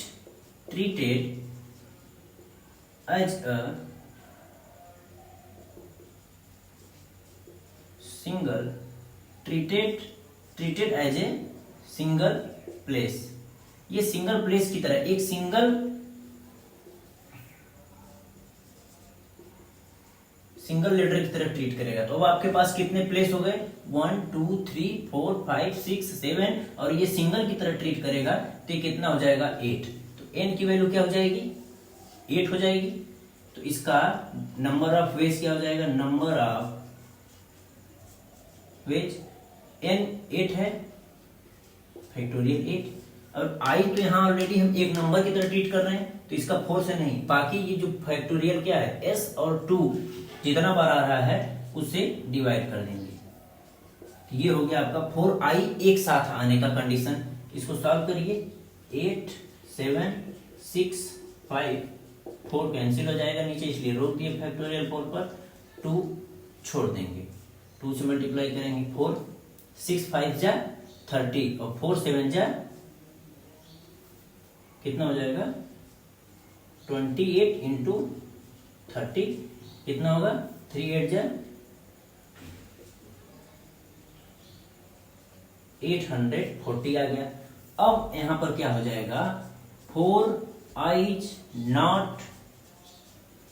as a single, treated as a single place। ये सिंगल प्लेस की तरह एक सिंगल लेटर की तरह ट्रीट करेगा। तो अब आपके पास कितने प्लेस हो गए, 1 2 3 4 5 6 7, और ये सिंगल की तरह ट्रीट करेगा तो ये कितना हो जाएगा, 8। तो n की वैल्यू क्या हो जाएगी, 8 हो जाएगी। तो इसका नंबर ऑफ वेज क्या हो जाएगा, नंबर ऑफ वेज n 8 है, फैक्टोरियल 8। और i तो यहाँ ऑलरेडी हम एक नंबर की तरह ट्रीट कर रहे हैं तो इसका 4 से नहीं, बाकी ये जो फैक्टोरियल क्या है, s और 2 जितना बार आ रहा है उससे डिवाइड कर देंगे। तो ये हो गया आपका 4i एक साथ आने का कंडीशन। इसको सॉल्व करिए, 8 7 6 5 4 कैंसिल हो जाएगा नीचे, इसलिए रोक दिए फैक्टोरियल 4 पर, 2 छोड़ देंगे, 2 से मल्टीप्लाई करेंगे 4, 6 5 जा 30 और 4 7 जा कितना हो जाएगा, 28 इंटू 30 कितना होगा, 3 8 जा 840 आ गया। अब यहां पर क्या हो जाएगा, 4 आइज नॉट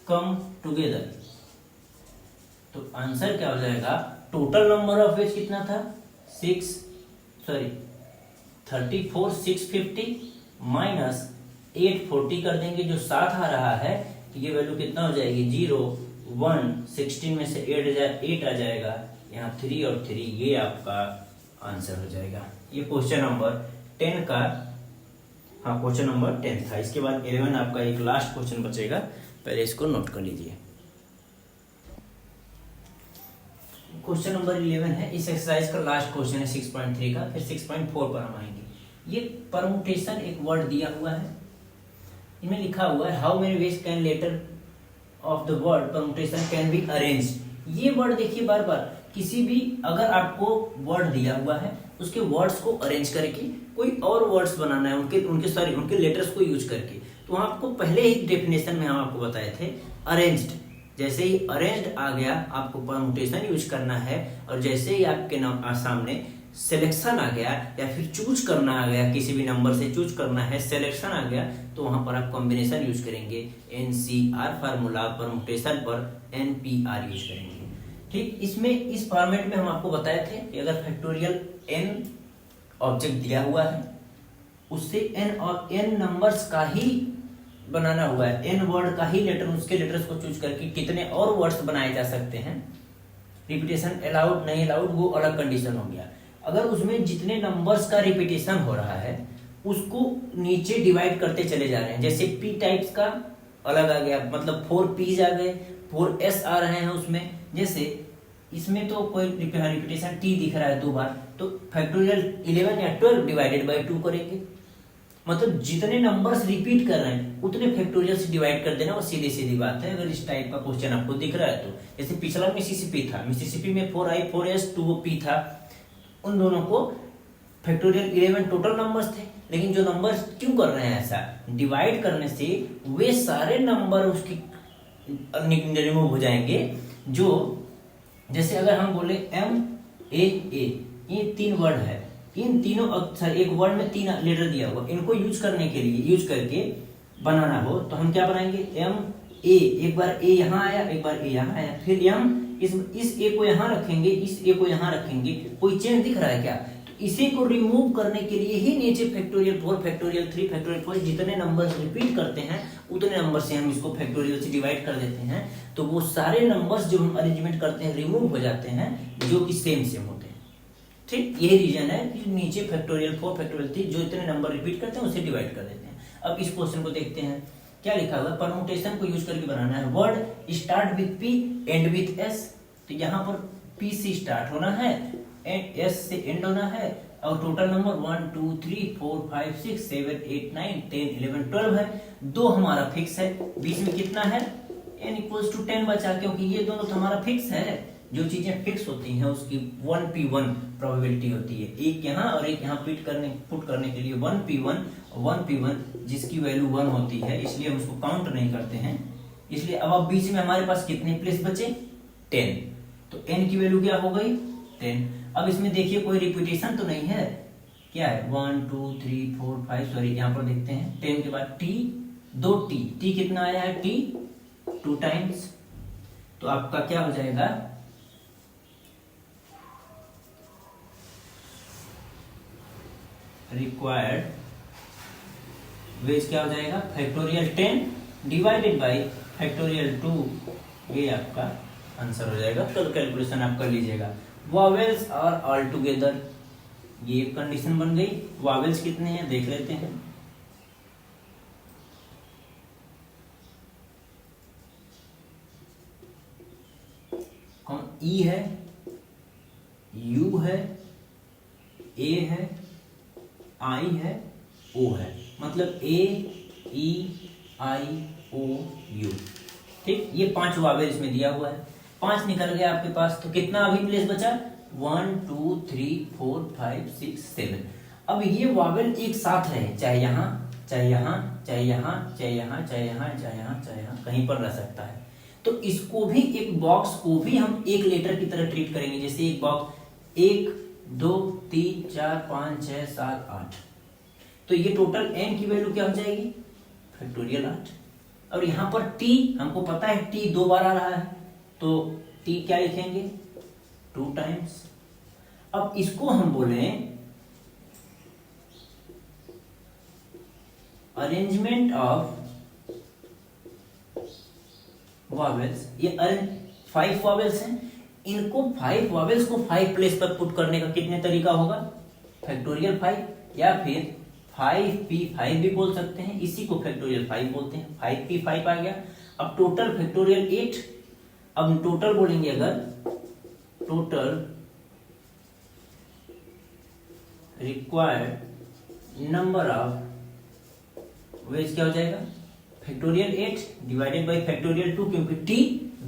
कम टुगेदर। तो आंसर क्या हो जाएगा, टोटल नंबर ऑफ वेज कितना था, 34 650 माइनस 840 कर देंगे जो 7 आ रहा है, तो ये वैल्यू कितना हो जाएगी, 0 1 16 में से 8 आ जाएगा, यहाँ 3 और 3, ये आपका आंसर हो जाएगा। ये क्वेश्चन नंबर 10 का, हाँ क्वेश्चन नंबर 10 था। इसके बाद 11 आपका एक लास्ट क्वेश्चन बचेगा, पहले इसको नोट कर लीजिए। क्वेश्चन नंबर 11 है, इस एक्सरसाइज का लास्ट क्वेश्चन है 6.3 का, फिर 6.4 पर हम आएंगे। ये परमुटेशन एक वर्ड दिया हुआ है, इनमें लिखा हुआ है how many ways can letter of the word permutation can be arrange. ये वर्ड देखिए बार बार, किसी भी अगर आपको वर्ड दिया हुआ है उसके वर्ड्स को अरेंज करके कोई और वर्ड्स बनाना है, उनके लेटर्स को यूज करके, तो आपको पहले ही डेफिनेशन में हम आपको बताए थे अरेंज्ड। जैसे ही अरेंज्ड आ गया आपको परमुटेशन यूज करना है, और जैसे ही आपके सामने सिलेक्शन आ गया या फिर चूज करना आ गया, किसी भी नंबर से चूज करना है, सिलेक्शन आ गया, तो वहां पर आप कॉम्बिनेशन यूज करेंगे, NCR फार्मूला, परमुटेशन पर NPR यूज करेंगे। ठीक, इसमें इस फॉर्मेट में हम आपको बताए थे कि अगर फैक्टोरियल n ऑब्जेक्ट दिया हुआ है, उससे n और n नंबर्स का ही बनाना हुआ है, n वर्ड का ही लेटर, उसके लेटर्स को चूज करके कितने और वर्ड्स बनाए जा सकते हैं, रिपीटेशन अलाउड नहीं अलाउड वो अलग कंडीशन हो गया। अगर उसमें जितने नंबर्स का रिपीटेशन हो रहा है उसको नीचे डिवाइड करते चले जा रहे हैं, जैसे p टाइप्स का अलग आ गया, मतलब 4 P's आ गए, 4 S आ रहे हैं उसमें, जैसे इसमें तो कोई रिपीटेशन t दिख रहा है 2 बार, तो फैक्टोरियल 11 या 12 डिवाइडेड बाय 2 करेंगे, मतलब जितने नंबर्स रिपीट कर रहे हैं उतने फैक्टोरियल से डिवाइड कर देना, वो सीधी सीधी बात है। अगर इस टाइप का क्वेश्चन आपको दिख रहा है तो, जैसे पिछला मिसिसिपी था, मिसिसिपी में 4i 4s 2p था, उन दोनों को फैक्टोरियल 11 टोटल नंबर्स थे, लेकिन जो नंबर्स क्यों कर रहे हैं ऐसा, डिवाइड करने से वे सारे नंबर उसकी रिमूव हो जाएंगे, जो जैसे अगर हम बोले MAA, ये 3 वर्ड है, इन तीनों अक्षर, एक वर्ड में 3 लेटर दिया हुआ, इनको यूज करने के लिए, यूज करके बनाना हो तो हम क्या बनाएंगे, ए, एक बार ए यहाँ आया, एक बार ए यहाँ आया, फिर m इस ए को यहाँ रखेंगे, इस ए को यहाँ रखेंगे, कोई चेंज दिख रहा है क्या? तो इसी को रिमूव करने के लिए ही नीचे फैक्टोरियल 4 फैक्टोरियल 3 फैक्टोरियल 4 जितने नंबर्स रिपीट करते हैं उतने नंबर से हम इसको फैक्टोरियल से डिवाइड कर देते हैं, तो वो सारे नंबर्स जो हम अरेंजमेंट करते हैं रिमूव हो जाते हैं, जो कि सेम होते हैं। ठीक, यही रीजन है कि नीचे फैक्टोरियल 4 फैक्टोरियल 3 जो इतने नंबर रिपीट करते हैं उसे डिवाइड कर देते हैं। अब इस क्वेश्चन को देखते हैं, क्या लिखा हुआ है, परमुटेशन को यूज करके बनाना है। Word start with P and with S, तो यहाँ पर पी से स्टार्ट होना है एंड एस से एंड होना है, और टोटल नंबर 1 2 3 4 5 6 7 8 9 10 11 12 है। दो हमारा फिक्स है, बीच में कितना है n इक्वल्स टू 10 बचा, क्योंकि ये दोनों तो हमारा फिक्स है। जो चीजें फिक्स होती हैं उसकी 1p1 प्रोबेबिलिटी होती है, एक यहाँ और एक यहाँ पुट करने के लिए 1p1 जिसकी वैल्यू 1 होती है, इसलिए हम उसको काउंट नहीं करते हैं। इसलिए अब बीच में हमारे पास कितने प्लेस बचे, 10, तो n की वैल्यू क्या हो गई 10। अब इसमें देखिए कोई रिपीटेशन तो नहीं है, क्या है 1 2 3 4 5, सॉरी यहाँ पर देखते हैं 10 के बाद t, 2t, t कितना आया है t 2 टाइम्स, तो आपका क्या हो जाएगा रिक्वायर्ड वेज क्या हो जाएगा फैक्टोरियल 10 डिवाइडेड बाय फैक्टोरियल 2, ये आपका आंसर हो जाएगा। तो कैलकुलेशन आप कर लीजिएगा। वॉवेल्स आर ऑल टुगेदर, ये कंडीशन बन गई। वॉवेल्स कितने हैं देख लेते हैं, कौन ई है, यू है, ए है, आई है, ओ है, मतलब ए ई आई ओ यू। ठीक, ये 5 वावेल इसमें दिया हुआ है, 5 निकल गया आपके पास, तो कितना अभी प्लेस बचा 1 2 3 4 5 6 7। अब ये वावेल एक साथ रहे, चाहे यहाँ चाहे यहाँ चाहे यहाँ चाहे यहाँ चाहे यहाँ चाहे यहाँ चाहे यहाँ कहीं पर रह सकता है। तो इसको भी एक बॉक्स को भी हम एक लेटर की तरह ट्रीट करेंगे, जैसे एक बॉक्स 1 2 3 4 5 6 7 8, तो ये टोटल n की वैल्यू क्या हो जाएगी फैक्टोरियल 8। और यहाँ पर t हमको पता है t 2 बार आ रहा है, तो t क्या लिखेंगे 2 टाइम्स। अब इसको हम बोले अरेंजमेंट ऑफ वॉवेल्स, ये 5 वॉवेल्स हैं, इनको 5 वॉवेल्स को 5 प्लेस पर पुट करने का कितने तरीका होगा फैक्टोरियल 5, या फिर 5p5 भी बोल सकते हैं, इसी को फैक्टोरियल 5 बोलते हैं। 5p5 आ गया। अब टोटल फैक्टोरियल 8, अब टोटल बोलेंगे, अगर total required number of ways क्या हो जाएगा फैक्टोरियल 8 डिवाइडेड बाय फैक्टोरियल 2, क्योंकि t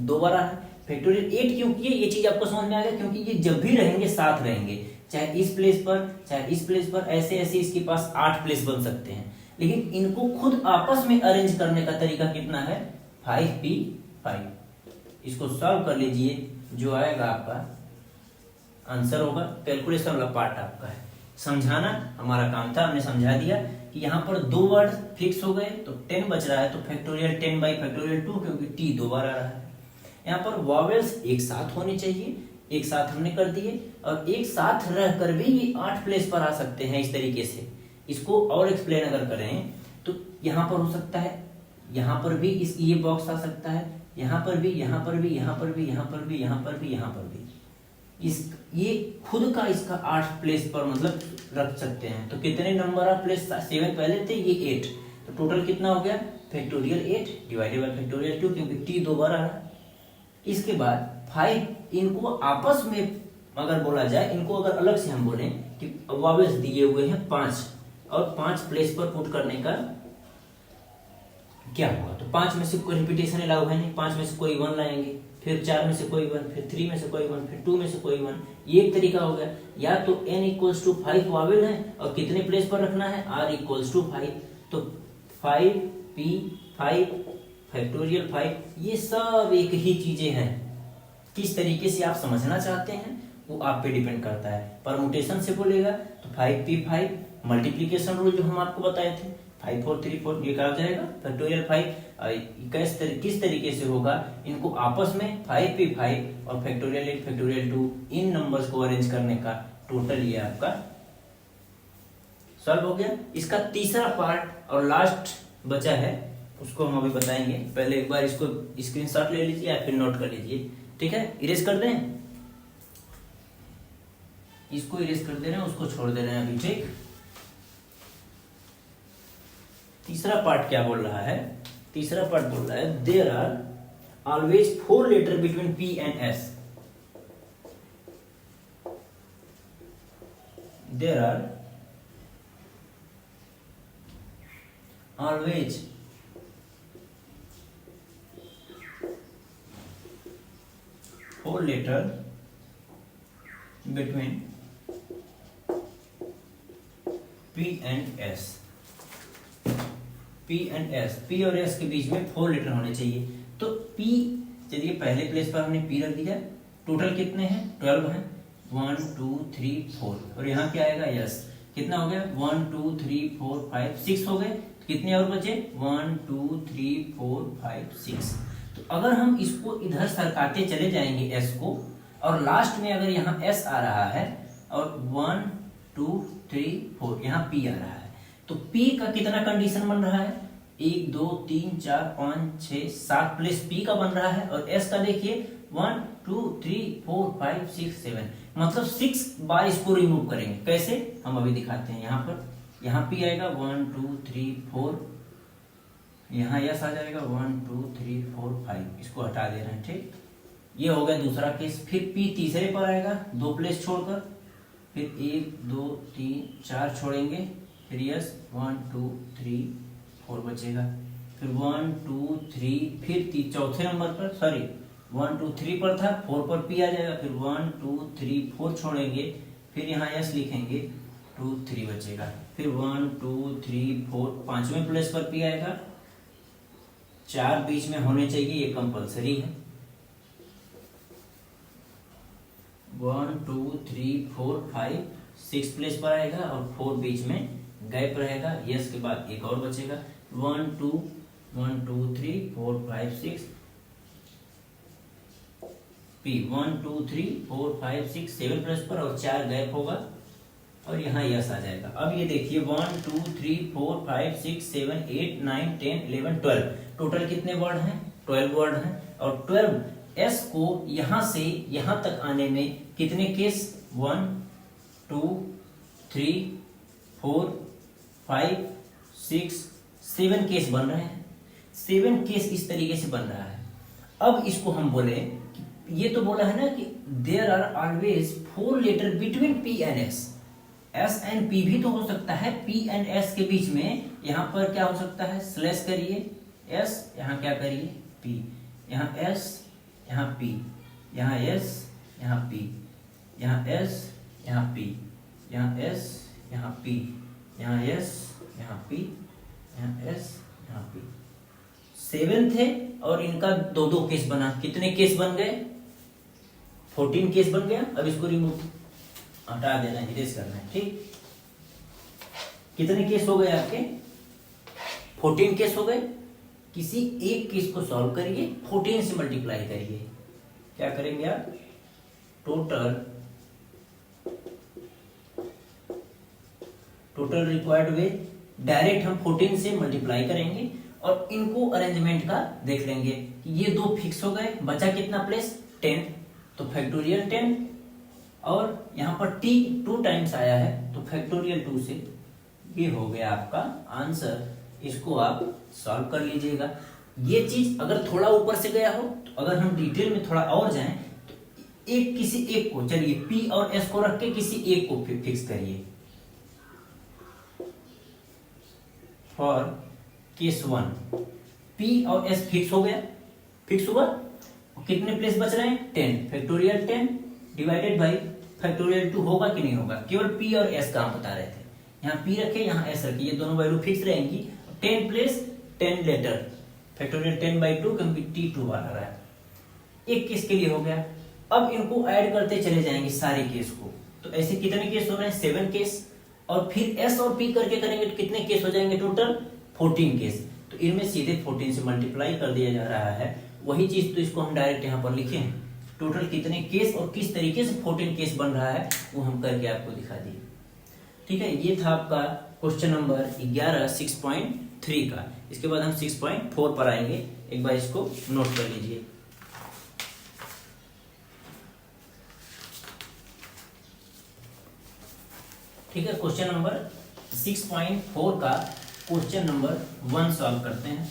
2 बार है। फैक्टोरियल 8 क्यों किए, ये चीज आपको समझ में आ गया, क्योंकि ये जब भी रहेंगे साथ रहेंगे, चाहे इस प्लेस पर चाहे इस प्लेस पर, ऐसे ऐसे इसके पास 8 प्लेस बन सकते हैं, लेकिन इनको खुद आपस में अरेंज करने का तरीका कितना है 5p5। इसको सॉल्व कर लीजिए, जो आएगा आपका आंसर होगा। कैलकुलेशन वाला पार्ट आपका है, समझाना हमारा काम था, हमने समझा दिया कि यहाँ पर 2 वर्ड फिक्स हो गए, तो 10 बच रहा है, तो फैक्टोरियल 10 बाई फैक्टोरियल 2, क्योंकि t 2 बार आ रहा है। यहाँ पर वॉवेल्स एक साथ होने चाहिए, एक साथ हमने कर दिए, और एक साथ रहकर भी ये 8 प्लेस पर आ सकते हैं इस तरीके से। इसको और एक्सप्लेन अगर करें तो यहाँ पर हो सकता है, यहाँ पर भी इस ये बॉक्स आ सकता है, यहाँ पर भी, यहाँ पर भी, यहाँ पर भी, यहाँ पर भी, यहाँ पर भी, यहाँ पर भी, इस ये खुद का इसका 8 प्लेस पर मतलब रख सकते हैं। तो कितने नंबर ऑफ प्लेस 7 पहले थे, ये 8, तो टोटल कितना हो गया फैक्टोरियल 8 डिवाइडेड बाय फैक्टोरियल 2, क्योंकि t 2 बार आ रहा है। इसके बाद 5, इनको आपस में अगर बोला जाए, इनको अगर अलग से हम बोलें कि वॉवेल्स दिए हुए हैं 5, और 5 प्लेस पर पुट करने का क्या होगा, तो 5 में से कोई रिपीटेशन अलाउ है नहीं, 5 में से कोई 1 लाएंगे, फिर 4 में से कोई 1, फिर 3 में से कोई 1, फिर 2 में से कोई 1, ये एक तरीका हो गया। या तो n इक्वल्स टू 5 वॉवेल है और कितने प्लेस पर रखना है r इक्वल्स टू 5, तो 5p5 फैक्टोरियल 5, ये सब एक ही चीजें हैं। किस तरीके से आप समझना चाहते हैं वो आप पे डिपेंड करता है। परमुटेशन से बोलेगा तो 5p5, मल्टीप्लीकेशन रूल जो हम आपको बताए थे 5434 ये क्या हो जाएगा फैक्टोरियल 5। किस तरीके से होगा, इनको आपस में 5p5 और फैक्टोरियल 8 फैक्टोरियल 2 इन नंबर्स को अरेंज करने का टोटल ये आपका सॉल्व हो गया। इसका तीसरा पार्ट और लास्ट बचा है, उसको हम अभी बताएंगे। पहले एक बार इसको स्क्रीनशॉट ले लीजिए या फिर नोट कर लीजिए, ठीक है। इरेज कर दें, इसको इरेज कर दे रहे हैं, उसको छोड़ दे रहे हैं अभी, ठीक। तीसरा पार्ट क्या बोल रहा है, तीसरा पार्ट बोल रहा है there are always 4 letter between P and S। There are always four letter between P and S। P and S, P और S के बीच में 4 लेटर होने चाहिए। तो P, चलिए पहले प्लेस पर हमने P रख दिया। टोटल कितने हैं, 12 हैं, 1 2 3 4। और यहाँ क्या आएगा S, कितना हो गया 1 2 3 4 5 6 हो गए। कितने और बचे 1 2 3 4 5 6। तो अगर हम इसको इधर सरकाते चले जाएंगे S को, और लास्ट में अगर यहाँ S आ रहा है और 1 2 3 4 यहाँ P आ रहा है, तो P का कितना कंडीशन बन रहा है, 1 2 3 4 5 6 7 प्लस P का बन रहा है। और S का देखिए 1 2 3 4 5 6 7, मतलब 6 बार इसको रिमूव करेंगे। कैसे, हम अभी दिखाते हैं। यहाँ पर यहाँ P आएगा 1 2 3 4, यहाँ S आ जाएगा 1 2 3 4 5, इसको हटा दे रहे हैं, ठीक। ये हो गया दूसरा केस। फिर P तीसरे पर आएगा 2 प्लेस छोड़कर, फिर 1 2 3 4 छोड़ेंगे, फिर यस 1 2 3 4 बचेगा, फिर 1 2 3, फिर चौथे नंबर पर, सॉरी 1 2 3 पर था, 4 पर P आ जाएगा, फिर 1 2 3 4 छोड़ेंगे, फिर यहाँ यस लिखेंगे, 2 3 बचेगा, फिर 1 2 3 4 पांचवें प्लेस पर P आएगा। 4 बीच में होने चाहिए, ये कंपलसरी है। 1 2 3 4 5 6 प्लेस पर आएगा और 4 बीच में गैप रहेगा, यस के बाद एक और बचेगा। 1 2 3 4 5 6 P 1 2 3 4 5 6 7 प्लेस पर और 4 गैप होगा और यहाँ यस आ जाएगा। अब ये देखिए 1 2 3 4 5 6 7 8 9 10 11 12, टोटल कितने वर्ड हैं, 12 वर्ड हैं। और 12 S को यहाँ से यहाँ तक आने में कितने केस, 1 2 3 4 5 6 7 केस बन रहे हैं। 7 केस इस तरीके से बन रहा है। अब इसको हम बोले, ये तो बोला है ना कि there are always 4 letter between P and S। S and P भी तो हो सकता है, P एंड S के बीच में यहाँ पर क्या हो सकता है, स्लैश करिए S, यहाँ क्या करिए P, यहाँ S यहाँ P, यहाँ S यहाँ P, यहाँ S यहाँ P, यहाँ S यहाँ P, यहाँ S यहाँ P, यहाँ S यहाँ P। 7 थे और इनका 2 केस बना। कितने केस बन गए, 14 केस बन गया। अब इसको रिमूव हटा देना है, इरेज करना है, ठीक। कितने केस हो गए आपके, 14 केस हो गए। किसी एक केस को सॉल्व करिए, 14 से मल्टीप्लाई करिए। क्या करेंगे आप, टोटल रिक्वायर्ड वे डायरेक्ट हम 14 से मल्टीप्लाई करेंगे और इनको अरेंजमेंट का देख लेंगे। ये 2 फिक्स हो गए, बचा कितना प्लेस, 10, तो फैक्टोरियल 10, और यहाँ पर t 2 टाइम्स आया है तो फैक्टोरियल 2 से ये हो गया आपका आंसर। इसको आप सॉल्व कर लीजिएगा। ये चीज अगर थोड़ा ऊपर से गया हो, तो अगर हम डिटेल में थोड़ा और जाएं तो किसी एक को, चलिए P और S को रख के किसी एक को फिक्स करिए। फॉर केस 1 P और S फिक्स हो गया, फिक्स हुआ, कितने प्लेस बच रहे हैं, 10, फैक्टोरियल 10 डिवाइडेड बाई फैक्टोरियल 2 होगा कि नहीं होगा। केवल P और S का हम बता रहे थे। यहाँ P रखे, यहाँ S रखे, ये दोनों वैल्यू फिक्स रहेंगी। 10 प्लेस 10 लेटर, फैक्टोरियल 10/2 क्योंकि T2 वाला रहा है। एक केस के लिए हो गया। अब इनको ऐड करते चले जाएंगे सारे केस को, तो ऐसे कितने केस हो रहे हैं, 7 केस। और फिर एस और पी करके करेंगे तो कितने केस हो जाएंगे टोटल 14 केस। तो इनमें सीधे 14 से मल्टीप्लाई कर दिया जा रहा है, वही चीज तो इसको हम डायरेक्ट यहाँ पर लिखे हैं। टोटल कितने केस और किस तरीके से 14 केस बन रहा है वो हम करके आपको दिखा दिए। ठीक है, ये था आपका क्वेश्चन नंबर 11 6.3 का। इसके बाद हम 6.4 पर आएंगे, एक बार इसको नोट कर लीजिए। ठीक है, क्वेश्चन नंबर 6.4 का क्वेश्चन नंबर 1 सॉल्व करते हैं।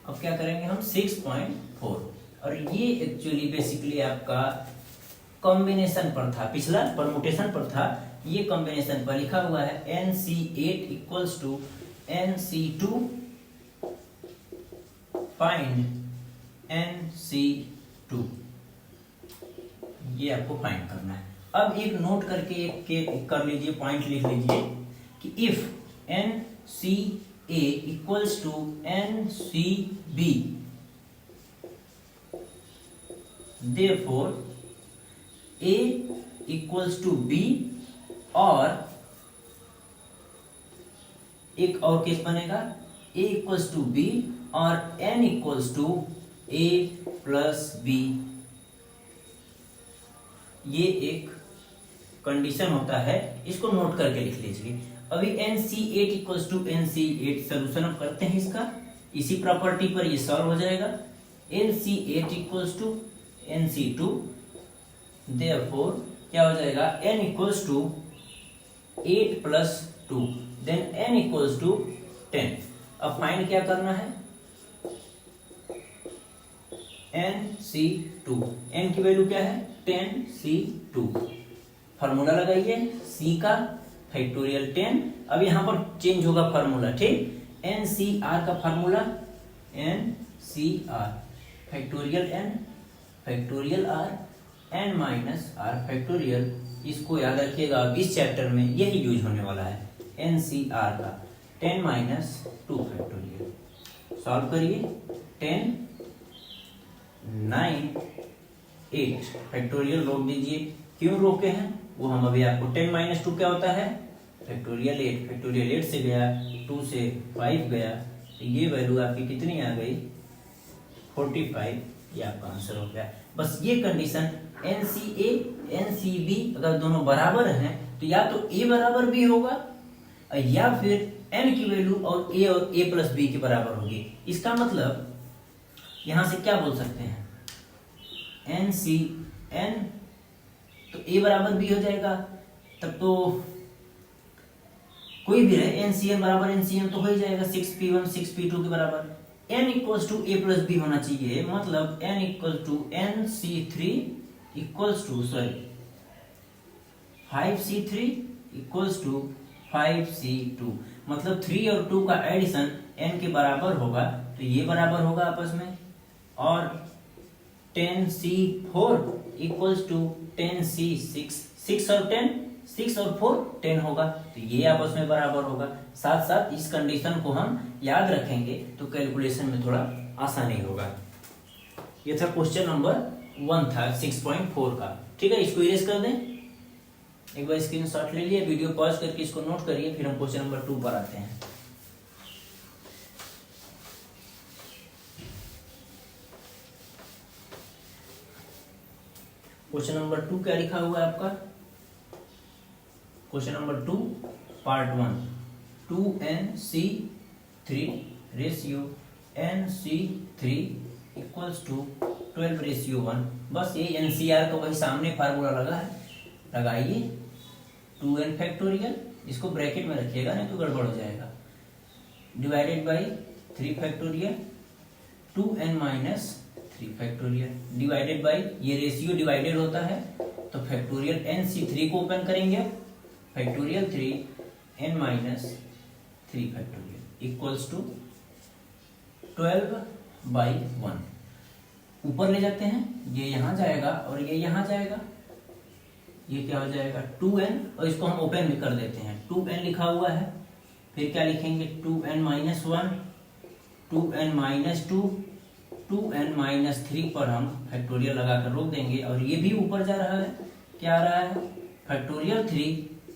अब क्या करेंगे हम 6.4, और ये एक्चुअली बेसिकली आपका कॉम्बिनेशन पर था, पिछला परमुटेशन पर था, ये कॉम्बिनेशन पर लिखा हुआ है NC8 equals to NC2 find NC2, ये आपको फाइंड करना है। अब एक नोट करके कर लीजिए, पॉइंट लिख लीजिए कि if NCA equals to NCB therefore A equals to B, और एक और केस बनेगा A इक्वल्स टू B और N equals to A plus B। ये एक कंडीशन होता है, इसको नोट करके लिख लीजिए। अभी NC8 equals to NC8 solution अब करते हैं इसका, इसी प्रॉपर्टी पर ये सॉल्व हो जाएगा। NC8 equals to NC2 therefore क्या हो जाएगा N equals to 8 plus 2 then N equals to 10। अब फाइंड क्या करना है NC2, N की वैल्यू क्या है 10C2, फार्मूला लगाइए C का फैक्टोरियल 10। अब यहाँ पर चेंज होगा फार्मूला, ठीक, NCR का formula NCR factorial N factorial R N minus R factorial, इसको याद रखिएगा, अब इस चैप्टर में यही यूज होने वाला है NCR का 10 माइनस 2 फैक्टोरियल। सॉल्व करिए, 10 9 8 फैक्टोरियल रोक दीजिए। क्यों रोके हैं वो हम अभी आपको, 10 माइनस 2 क्या होता है फैक्टोरियल 8, फैक्टोरियल 8 से गया 2 से 5 गया, तो ये वैल्यू आपकी कितनी आ गई 45, ये आपका आंसर हो गया। बस ये कंडीशन NCA NCB अगर दोनों बराबर हैं तो या तो A बराबर B होगा या फिर N की वैल्यू और A प्लस B के बराबर होगी। इसका मतलब यहां से क्या बोल सकते हैं NCN तो A बराबर B हो जाएगा, तब तो कोई भी रहे NCN बराबर NCN तो हो ही जाएगा 6P1 6P2 के बराबर। N equals to A plus B होना चाहिए, मतलब N equals to NC3 equals to 5C3 equals to 5C2, मतलब 3 और 2 का एडिशन N के बराबर होगा, तो ये बराबर होगा आपस में, और 10C4 इक्वल्स टू 10C6, 6 और 10 6 और 4 10 होगा, तो ये आपस में बराबर होगा। साथ साथ इस कंडीशन को हम याद रखेंगे तो कैलकुलेशन में थोड़ा आसानी होगा। ये था क्वेश्चन नंबर 1 था 6.4 का। ठीक है, इसको इरेज कर दें, एक बार स्क्रीनशॉट ले लिया, वीडियो पॉज करके इसको नोट करिए, फिर हम क्वेश्चन नंबर 2 पर आते हैं। क्वेश्चन नंबर 2 क्या लिखा हुआ है आपका, question number 2 part 1 2NC3 ratio NC3 equals to 12 ratio 1। बस ये NCR का वही सामने फार्मूला लगा है, लगाइए 2n फैक्टोरियल, इसको ब्रैकेट में रखिएगा नहीं तो गड़बड़ हो जाएगा, divided by 3 factorial 2n minus 3 factorial, divided by, ये रेशियो डिवाइडेड होता है तो फैक्टोरियल NC3 को ओपन करेंगे, factorial 3 n minus 3 factorial equals to 12/1। ऊपर ले जाते हैं, ये यहां जाएगा और ये यहां जाएगा, ये क्या हो जाएगा 2n, और इसको हम ओपन भी कर देते हैं, 2n लिखा हुआ है, फिर क्या लिखेंगे 2n minus 1 2n minus 2 2n-3 पर हम फैक्टोरियल लगाकर रोक देंगे और ये भी ऊपर जा रहा है, क्या आ रहा है फैक्टोरियल 3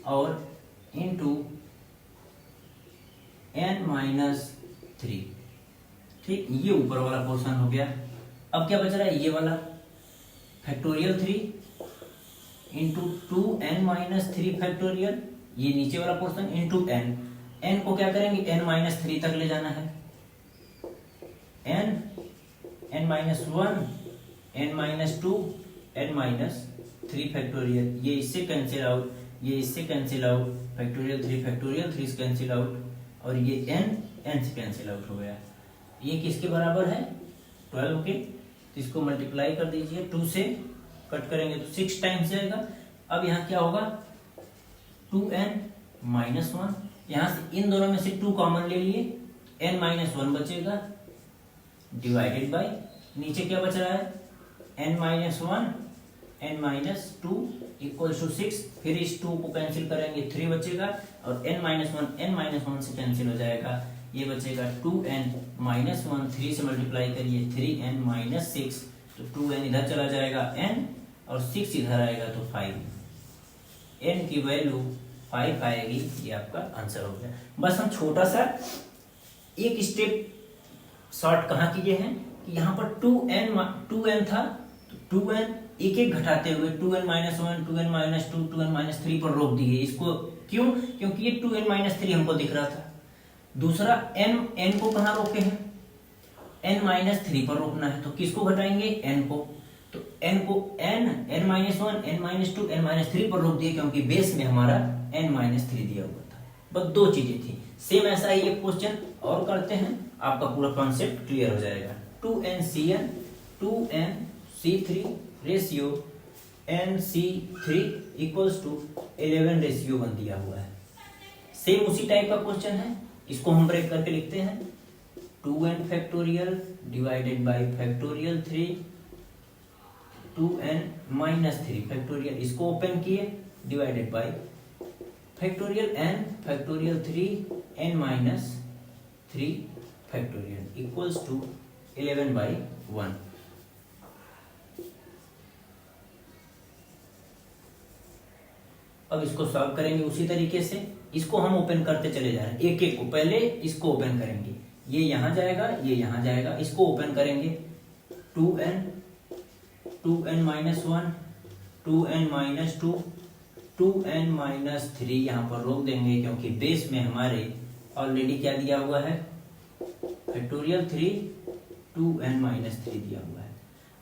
और इंटू n-3। ठीक, ये ऊपर वाला पोर्शन हो गया। अब क्या बच रहा है, ये वाला फैक्टोरियल 3 इंटू 2n-3 फैक्टोरियल, ये नीचे वाला पोर्शन इंटू n को क्या करेंगे n-3 तक ले जाना है, n-1 n-2 n-3 फैक्टोरियल, ये इससे कैंसिल आउट, ये इससे कैंसिल आउट, फैक्टोरियल 3 से कैंसिल आउट और ये n से कैंसिल आउट हो गया। ये किसके बराबर है 12 के, तो इसको मल्टीप्लाई कर दीजिए, 2 से कट करेंगे तो 6 टाइम्स जाएगा। अब यहाँ क्या होगा 2n-1, यहाँ से इन दोनों में से 2 कॉमन ले लिए, n-1 बचेगा डिवाइडेड बाय, नीचे क्या बच रहा है n-1 n-2 इक्वल टू 6, फिर इस 2 को कैंसिल करेंगे 3 बचेगा और n-1 से कैंसिल हो जाएगा, ये बचेगा 2n-1, 3 से मल्टीप्लाई करिए 3n-6, तो 2n इधर चला जाएगा n और 6 इधर आएगा तो 5, n की वैल्यू 5 आएगी, ये आपका आंसर हो गया। बस हम छोटा सा एक स्टेप शॉर्ट कहाँ किए हैं कि यहाँ पर 2n था, तो 2n एक एक घटाते हुए 2n-1 2n-2 2n-3 पर रोक दिए इसको, क्यों, क्योंकि ये 2n-3 हमको दिख रहा था। दूसरा n को कहाँ रोके हैं n-3 पर रोकना है, तो किसको घटाएंगे n को, तो n को n-1 n-2 n-3 पर रोक दिए क्योंकि बेस में हमारा n-3 दिया हुआ था। बस 2 चीजें थी। सेम ऐसा ही एक क्वेश्चन और करते हैं, आपका पूरा कॉन्सेप्ट क्लियर हो जाएगा। 2nCn 2nC3 ratio nC3 equals to 11 ratio 1 दिया हुआ है। सेम उसी टाइप का क्वेश्चन है, इसको हम ब्रेक करके लिखते हैं 2n factorial divided by factorial 3 2n-3 factorial, इसको ओपन किए divided by factorial n factorial 3 n-3 factorial equals to 11/1। अब इसको सॉल्व करेंगे उसी तरीके से, इसको हम ओपन करते चले जा रहे हैं एक एक को। पहले इसको ओपन करेंगे, ये यहां जाएगा, ये यहां जाएगा, इसको ओपन करेंगे 2n 2n-1 2n-2 2n-3 यहाँ पर रोक देंगे क्योंकि बेस में हमारे ऑलरेडी क्या दिया हुआ है फैक्टोरियल 3 2n-3 दिया हुआ है।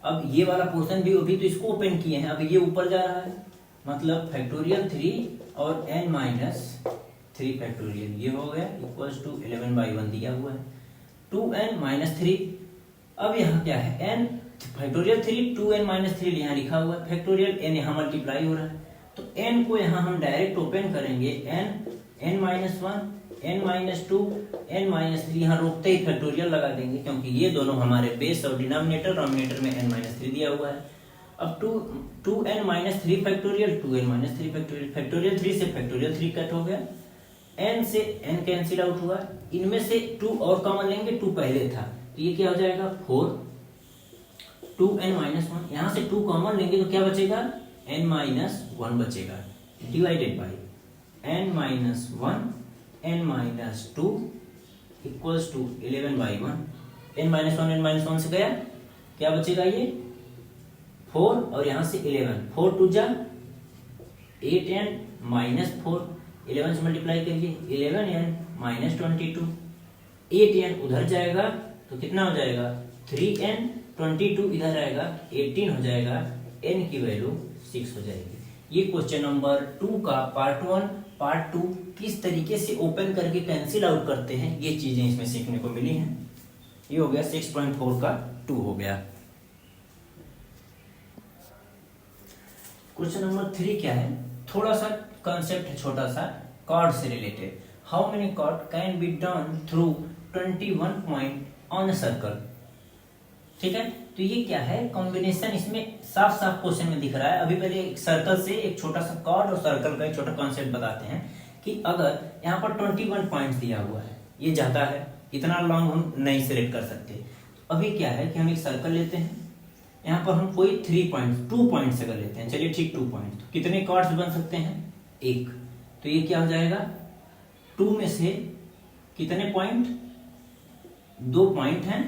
अब ये वाला पोर्शन भी अभी तो इसको ओपन किए हैं, अब ये ऊपर जा रहा है, मतलब फैक्टोरियल 3 और n-3 फैक्टोरियल, ये हो गया इक्वल्स टू 11/1 दिया हुआ है 2n-3। अब यहाँ क्या है n फैक्टोरियल 3 2n-3 यहाँ लिखा हुआ है, फैक्टोरियल n यहाँ मल्टीप्लाई हो रहा है, तो n को यहाँ हम डायरेक्ट ओपन करेंगे n-1 n-2 n-3 यहाँ रोकते ही फैक्टोरियल लगा देंगे क्योंकि ये दोनों हमारे बेस और डिनोमिनेटर में n-3 दिया हुआ है। अब 2n-3 factorial 2n-3 factorial, factorial 3 से फैक्टोरियल 3 कट हो गया, n से n कैंसिल आउट हुआ, इनमें से 2 और कॉमन लेंगे, 2 पहले था तो ये क्या हो जाएगा 4 2n-1, यहाँ से 2 कॉमन लेंगे तो क्या बचेगा n-1 बचेगा divided by n-1 n-2 equals to 11/1, n-1 से गया, क्या बचेगा ये 4 और यहाँ से 11, 4 2 जा 8n-4, 11 से मल्टीप्लाई करिए 11n-22, 8n उधर जाएगा तो कितना हो जाएगा 3n, 22 इधर आएगा 18 हो जाएगा, n की वैल्यू 6 हो जाएगी। ये क्वेश्चन नंबर 2 का पार्ट 1 पार्ट 2 किस तरीके से ओपन करके कैंसिल आउट करते हैं ये चीजें इसमें सीखने को मिली हैं। ये हो गया 6.4 का 2 हो गया। क्वेश्चन नंबर 3 क्या है, थोड़ा सा कॉन्सेप्ट है छोटा सा, कॉर्ड से related. How many chord can be done through 21 point on a circle. ठीक है, तो ये क्या है कॉम्बिनेशन, इसमें साफ साफ क्वेश्चन में दिख रहा है। अभी पहले एक सर्कल से एक छोटा सा कॉर्ड और सर्कल का एक छोटा कॉन्सेप्ट बताते हैं कि अगर यहाँ पर 21 पॉइंट्स दिया हुआ है, ये जाता है, इतना लॉन्ग हम नहीं सिलेक्ट कर सकते, अभी क्या है कि हम एक सर्कल लेते हैं, यहाँ पर हम कोई 3 पॉइंट 2 पॉइंट से कर लेते हैं, चलिए ठीक 2 पॉइंट, तो कितने कॉर्ड्स बन सकते हैं? एक। तो ये क्या हो जाएगा, 2 में से कितने पॉइंट? 2 पॉइंट हैं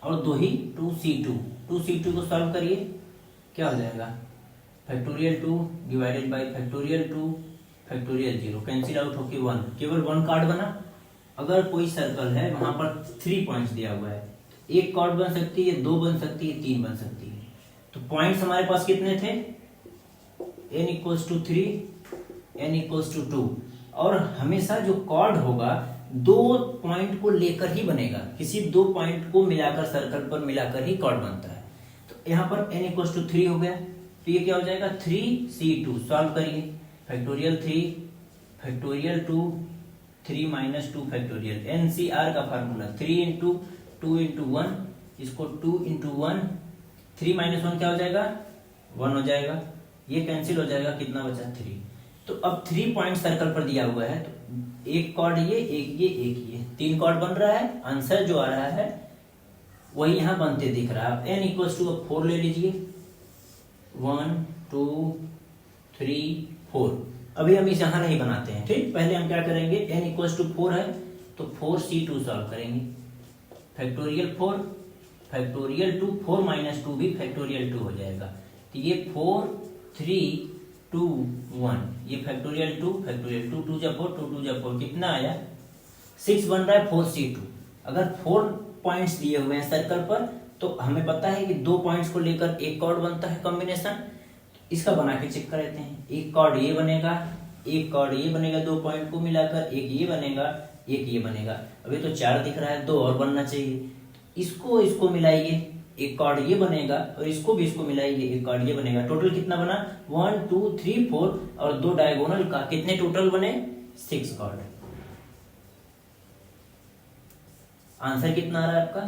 और 2 ही 2c2, 2c2 को सॉल्व करिए, क्या हो जाएगा? Factorial 2 divided by factorial 2 factorial 0, cancel out होके 1, केवल 1 कार्ड बना। अगर कोई सर्कल है वहां पर 3 पॉइंट्स दिया हुआ है, एक कॉर्ड बन सकती है, 2 बन सकती है, 3 बन सकती है। तो पॉइंट्स हमारे पास कितने थे? n equals to 3, n equals to 2, और हमेशा जो कॉर्ड होगा 2 पॉइंट को लेकर ही बनेगा, किसी 2 पॉइंट को मिलाकर सर्कल पर मिलाकर ही कॉर्ड बनता है। तो यहाँ पर n इक्वल्स टू 3 हो गया, तो ये क्या हो जाएगा? 3c2, सॉल्व करिए, factorial 3 factorial 2 3 minus 2 factorial, NCR का फार्मूला 3 इंटू 2 इंटू 1, इसको 2 इंटू 1, 3 माइनस 1 क्या हो जाएगा? 1 हो जाएगा, ये कैंसिल हो जाएगा, कितना बचा? 3। तो अब 3 पॉइंट सर्कल पर दिया हुआ है, तो एक कॉर्ड ये, एक ये, एक ये, 3 कॉर्ड बन रहा है। आंसर जो आ रहा है वही यहाँ बनते दिख रहा है। n इक्वल्स टू 4 ले लीजिए, 1 2 3 4। अभी हम इस यहाँ नहीं बनाते हैं, ठीक। पहले हम क्या करेंगे, n इक्वल्स टू 4 है तो 4c2 सॉल्व करेंगे, फैक्टोरियल 4 फैक्टोरियल 2, 4 माइनस 2 भी फैक्टोरियल 2 हो जाएगा। तो ये 4 3 2 1, ये फैक्टोरियल 2 फैक्टोरियल 2, 2 जा 4 2 2 जा 4, कितना आया? 6 बन रहा है 4c2। अगर 4 पॉइंट्स दिए हुए हैं सर्कल पर, तो हमें पता है कि 2 पॉइंट्स को लेकर एक कॉर्ड बनता है कॉम्बिनेशन। इसका बना के चेक कर लेते हैं, एक कॉर्ड ये बनेगा, एक कॉर्ड ये बनेगा, 2 पॉइंट को मिलाकर, एक ये बनेगा, एक ये बनेगा। अभी तो 4 दिख रहा है, 2 और बनना चाहिए। इसको मिलाइए, एक कॉर्ड ये बनेगा, और इसको भी इसको मिलाइए, एक कॉर्ड ये बनेगा। टोटल कितना बना? 1 2 3 4, और 2 डायगोनल का कितने टोटल बने? 6 कॉर्ड। आंसर कितना आ रहा है आपका?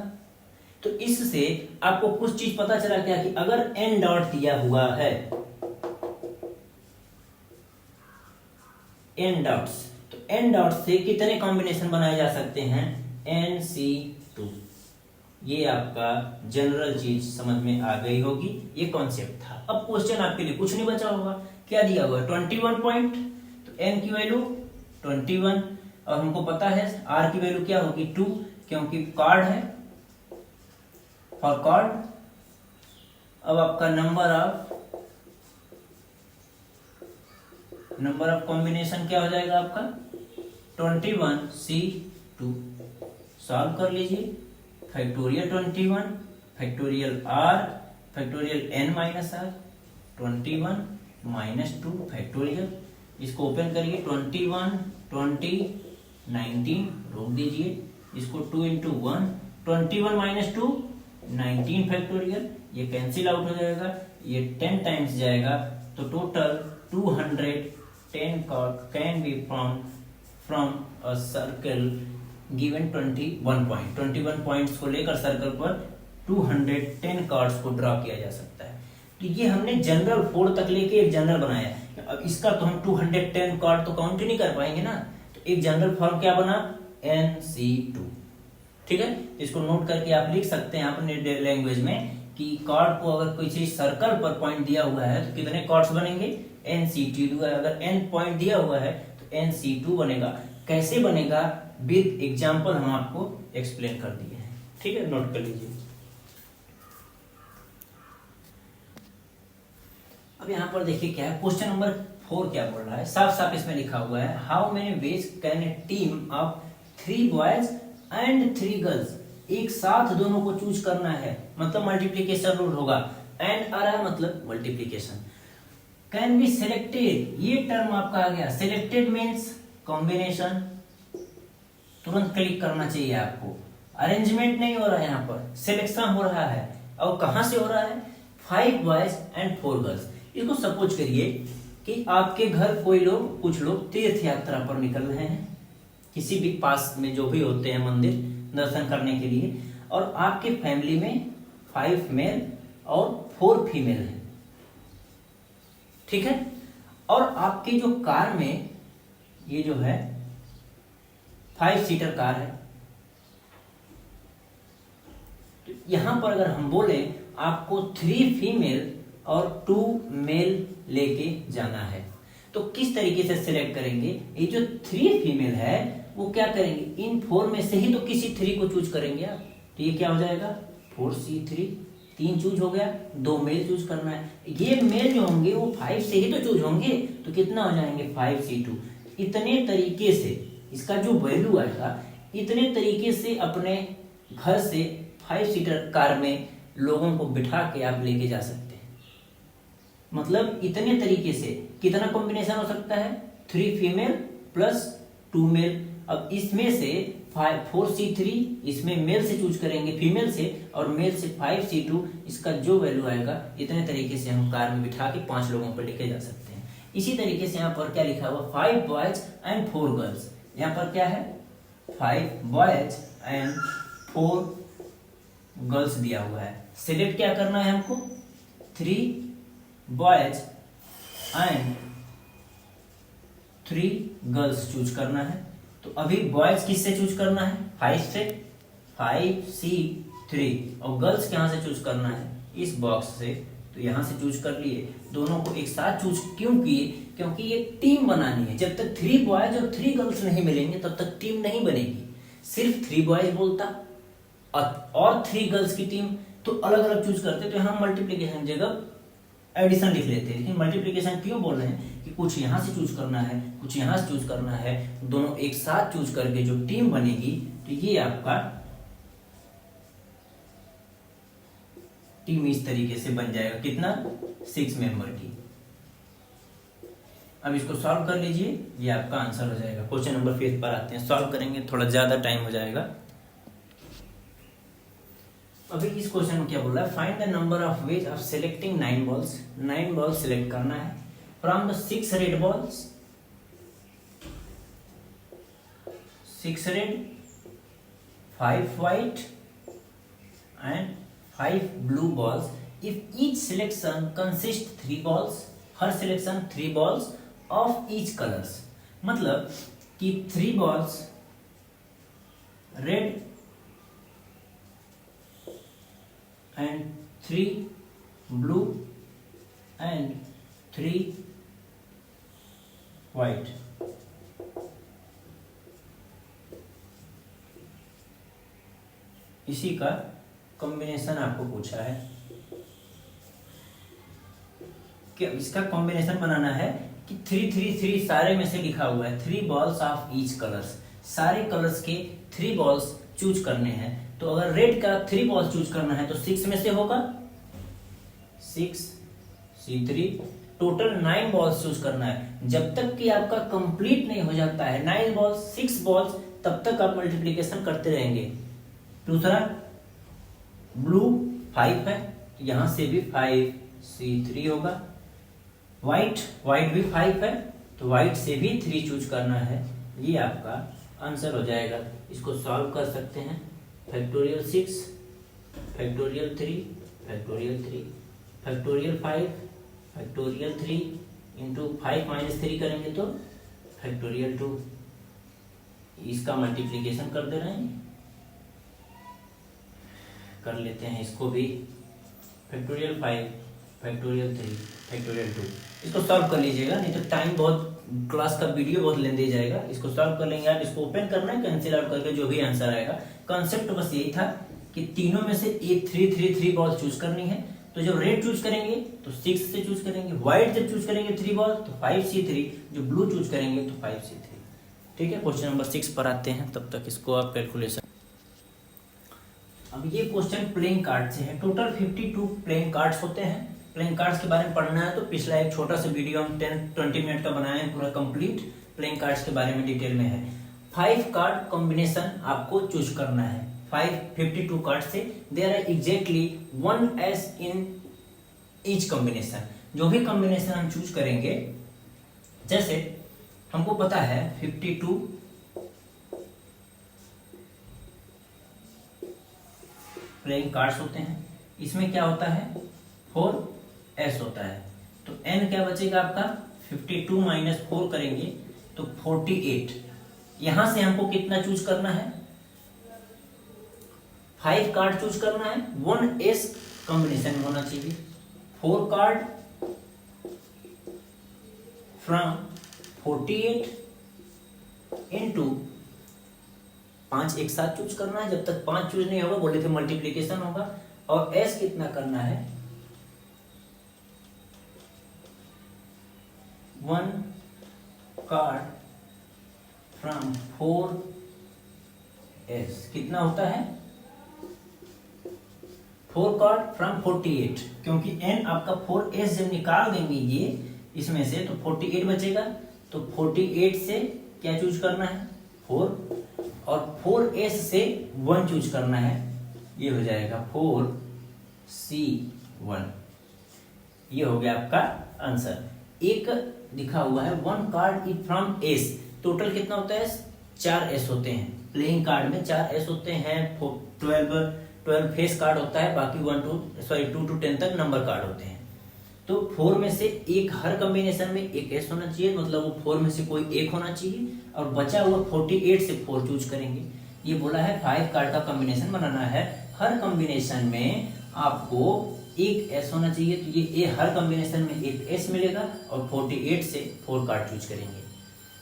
तो इससे आपको कुछ चीज पता चला क्या, कि अगर n डॉट दिया हुआ है, n डॉट्स, तो n डॉट से कितने कॉम्बिनेशन बनाए जा सकते हैं? NC2। ये आपका जनरल चीज समझ में आ गई होगी, ये कॉन्सेप्ट था। अब क्वेश्चन आपके लिए कुछ नहीं बचा होगा, क्या दिया हुआ है? 21 पॉइंट, तो n की वैल्यू 21, और हमको पता है r की वैल्यू क्या होगी? 2, क्योंकि कार्ड है, और कार्ड। अब आपका नंबर ऑफ कॉम्बिनेशन क्या हो जाएगा आपका? 21c2, सॉल्व कर लीजिए, factorial 21 factorial r factorial n minus r, 21 minus 2 factorial, इसको ओपन करिए, 21 20 19, रोक दीजिए, इसको 2 इंटू 1, 21 माइनस 2 19 फैक्टोरियल, ये कैंसिल आउट हो जाएगा, ये 10 टाइम्स जाएगा, तो total 210 chord can be from a circle given 21 points को लेकर सर्कल पर 210 कार्ड्स को ड्रॉ किया जा सकता है। तो ये हमने जनरल 4 तक लेके एक जनरल बनाया। अब इसका तो हम 210 कार्ड तो काउंट ही नहीं कर पाएंगे ना, तो एक जनरल फॉर्म क्या बना? NC2। ठीक है, इसको नोट करके आप लिख सकते हैं अपने लैंग्वेज में कि कार्ड को अगर कोई चीज सर्कल पर पॉइंट दिया हुआ है तो कितने कार्ड्स बनेंगे? NC2। अगर n पॉइंट दिया हुआ है तो NC2 बनेगा। कैसे बनेगा विद एग्जांपल हम आपको एक्सप्लेन कर दिए हैं। ठीक है, नोट कर लीजिए। अब यहाँ पर देखिए क्या है, क्वेश्चन नंबर 4 क्या बोल रहा है, साफ साफ इसमें लिखा हुआ है, how many ways can a team of 3 boys and 3 girls, एक साथ दोनों को चूज करना है, मतलब मल्टीप्लीकेशन रूल होगा, एंड आ रहा है मतलब मल्टीप्लीकेशन, कैन बी सिलेक्टेड, ये टर्म आपका आ गया, सिलेक्टेड मीन्स कॉम्बिनेशन, तुरंत क्लिक करना चाहिए आपको, अरेंजमेंट नहीं हो रहा है, यहाँ पर सिलेक्शन हो रहा है, और कहां से हो रहा है? 5 बॉयज एंड 4 गर्ल्स। इसको सपोज करिए कि आपके घर कोई लोग, कुछ लोग तीर्थ यात्रा पर निकल रहे हैं, किसी भी पास में जो भी होते हैं मंदिर दर्शन करने के लिए, और आपके फैमिली में 5 मेल और 4 फीमेल हैं। ठीक है, और आपकी जो कार में ये जो है 5 सीटर कार है, यहाँ पर अगर हम बोले आपको 3 फीमेल और 2 मेल लेके जाना है, तो किस तरीके से सिलेक्ट करेंगे? ये जो 3 फीमेल है वो क्या करेंगे, इन 4 में से ही तो किसी 3 को चूज करेंगे आप। तो ये क्या हो जाएगा 4C3, 3 चूज हो गया, 2 मेल चूज करना है। ये मेल जो होंगे वो 5 से ही तो चूज होंगे, तो कितना हो जाएंगे 5C2। इतने तरीके से इसका जो वैल्यू आएगा, इतने तरीके से अपने घर से 5 सीटर कार में लोगों को बिठा के आप लेके जा सकते हैं। मतलब इतने तरीके से कितना कॉम्बिनेशन हो सकता है, 3 फीमेल प्लस 2 मेल। अब इसमें से 4C3 इसमें मेल से चूज करेंगे फीमेल से, और मेल से 5C2, इसका जो वैल्यू आएगा इतने तरीके से हम कार में बिठा के 5 लोगों पर लेके जा सकते हैं। इसी तरीके से यहाँ पर क्या लिखा हुआ, 5 बॉयज एंड 4 गर्ल्स। यहाँ पर क्या है 5 बॉयज एंड 4 गर्ल्स दिया हुआ है। सिलेक्ट क्या करना है हमको, 3 बॉयज एंड 3 गर्ल्स चूज करना है। तो अभी बॉयज किससे चूज करना है, 5 से, 5C3, और गर्ल्स कहां से चूज करना है, इस बॉक्स से। तो यहां से चूज कर लिए, दोनों को एक साथ चूज क्यों किए, क्योंकि ये टीम बनानी है। जब तक 3 बॉयज और 3 गर्ल्स नहीं मिलेंगे तब तक टीम नहीं बनेगी। सिर्फ 3 बॉयज बोलता और 3 गर्ल्स की टीम तो अलग अलग चूज करते, तो हम मल्टीप्लीकेशन जगह एडिशन लिख लेते हैं। लेकिन मल्टीप्लीकेशन क्यों बोल रहे हैं कि कुछ यहां से चूज करना है, कुछ यहां से चूज करना है, दोनों एक साथ चूज करके जो टीम बनेगी, तो ये आपका टीम इस तरीके से बन जाएगा। कितना, 6 मेंबर की। अब इसको सॉल्व कर लीजिए, ये आपका आंसर हो जाएगा। क्वेश्चन नंबर 5 पर आते हैं, सॉल्व करेंगे थोड़ा ज्यादा टाइम हो जाएगा। अभी इस क्वेश्चन में क्या बोल रहा है, find the number of ways of selecting 9 balls. 9 balls select करना है from the 6 red balls, 6 red, 5 white and 5 blue balls. If each selection consist 3 balls, her selection 3 balls of each colours. मतलब कि 3 balls red and 3 blue and 3 white। इसी का combination आपको पूछा है कि इसका कॉम्बिनेशन बनाना है कि 3 सारे में से लिखा हुआ है 3 बॉल्स ऑफ ईच कलर्स, सारे कलर्स के 3 बॉल्स चूज करने हैं। तो अगर रेड का 3 बॉल्स चूज करना है तो 6 में से होगा 6C3, टोटल 9 बॉल्स चूज करना है। जब तक कि आपका कंप्लीट नहीं हो जाता है 9 बॉल्स 6 बॉल्स, तब तक आप मल्टीप्लिकेशन करते रहेंगे। दूसरा ब्लू 5 है, यहां से भी 5C3 होगा। व्हाइट भी 5 है, तो व्हाइट से भी 3 चूज करना है। ये आपका आंसर हो जाएगा। इसको सॉल्व कर सकते हैं, factorial 6, factorial 3, factorial 3, factorial 5, factorial 3 into 5 minus 3 करेंगे तो फैक्टोरियल 2। इसका मल्टीप्लिकेशन कर दे रहे हैं, कर लेते हैं इसको भी, फैक्टोरियल 5, फैक्टोरियल 3, फैक्टोरियल 2। इसको सॉल्व कर लीजिएगा, नहीं तो टाइम बहुत, क्लास का वीडियो बहुत लेंदी जाएगा। इसको सॉल्व कर लेंगे आप, इसको ओपन करना है, कैंसिल आउट करके जो भी आंसर आएगा। कॉन्सेप्ट बस यही था कि तीनों में से एक 3 बॉल चूज करनी है। तो जब रेड चूज करेंगे तो 6 से चूज करेंगे, व्हाइट जब चूज करेंगे 3 बॉल तो 5C3, जो ब्लू चूज करेंगे तो 5C3। ठीक है, क्वेश्चन नंबर 6 पर आते हैं, तब तक इसको आप कैलकुलेशन। अब ये क्वेश्चन प्लेइंग कार्ड से है। टोटल 52 प्लेइंग कार्ड्स होते हैं। प्लेइंग कार्ड्स के बारे में पढ़ना है तो पिछला एक छोटा सा वीडियो हम 10-20 मिनट का बनाए हैं, पूरा कंप्लीट प्लेइंग कार्ड्स के बारे में डिटेल में है। 5 कार्ड कॉम्बिनेशन आपको चूज करना है। 52 कार्ड से there are exactly 1 ace in each combination. जो भी कॉम्बिनेशन हम चूज करेंगे, जैसे हमको पता है 52 प्लेइंग कार्ड्स होते हैं, इसमें क्या होता है 4S होता है। तो n क्या बचेगा आपका, 52 माइनस 4 करेंगे तो 48। यहां से हमको कितना चूज करना है, 5 कार्ड चूज करना है, 1 एस कॉम्बिनेशन होना चाहिए, 4 कार्ड फ्रॉम 48 इनटू 5 एक साथ चूज करना है, जब तक 5 चूज नहीं होगा बोले थे मल्टीप्लीकेशन होगा, और एस कितना करना है 1 कार्ड फ्रॉम 4 एस कितना होता है 4 कार्ड फ्रॉम 48, क्योंकि एन आपका 4 एस जब निकाल देंगे ये इसमें से तो 48 बचेगा, तो 48 से क्या चूज करना है 4, और 4 एस से 1 चूज करना है, ये हो जाएगा 4C1। ये हो गया आपका आंसर। एक लिखा हुआ है 1 card is from S, total कितना होता है 4 एस होते हैं, प्लेइंग कार्ड में 4 एस होते हैं, 12 फेस कार्ड होता है, बाकी 2 to 10 तक नंबर कार्ड होते हैं। तो 4 में से एक हर कॉम्बिनेशन में एक एस होना चाहिए, मतलब वो 4 में से कोई एक होना चाहिए, और बचा हुआ 48 से 4 चूज करेंगे। ये बोला है 5 कार्ड का कॉम्बिनेशन बनाना है, हर कॉम्बिनेशन में आपको एक एस होना चाहिए, तो ये हर कॉम्बिनेशन में एक एस मिलेगा, और 48 से 4 कार्ड चूज करेंगे।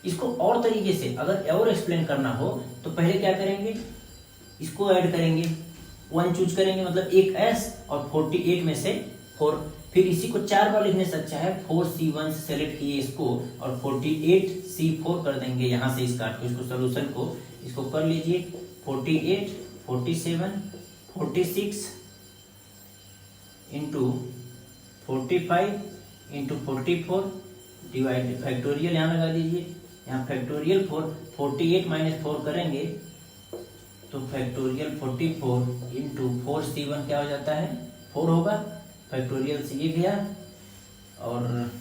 इसको और तरीके से अगर और एक्सप्लेन करना हो तो पहले क्या करेंगे, इसको ऐड करेंगे, 1 चूज करेंगे मतलब एक एस, और 48 में से 4, फिर इसी को 4 बार लिखने से अच्छा है 4C1 से सेलेक्ट किए इसको, और 48C4 कर देंगे यहाँ से इस कार्ड को, इसको सोल्यूशन को इसको कर लीजिए, 48, 47, 46 इंटू 45 इंटू 44 डिवाइड फैक्टोरियल यहाँ लगा दीजिए, यहाँ फैक्टोरियल 48 माइनस 4 करेंगे तो फैक्टोरियल 44 इंटू 4C1 क्या हो जाता है 4 होगा, फैक्टोरियल से ये गया, और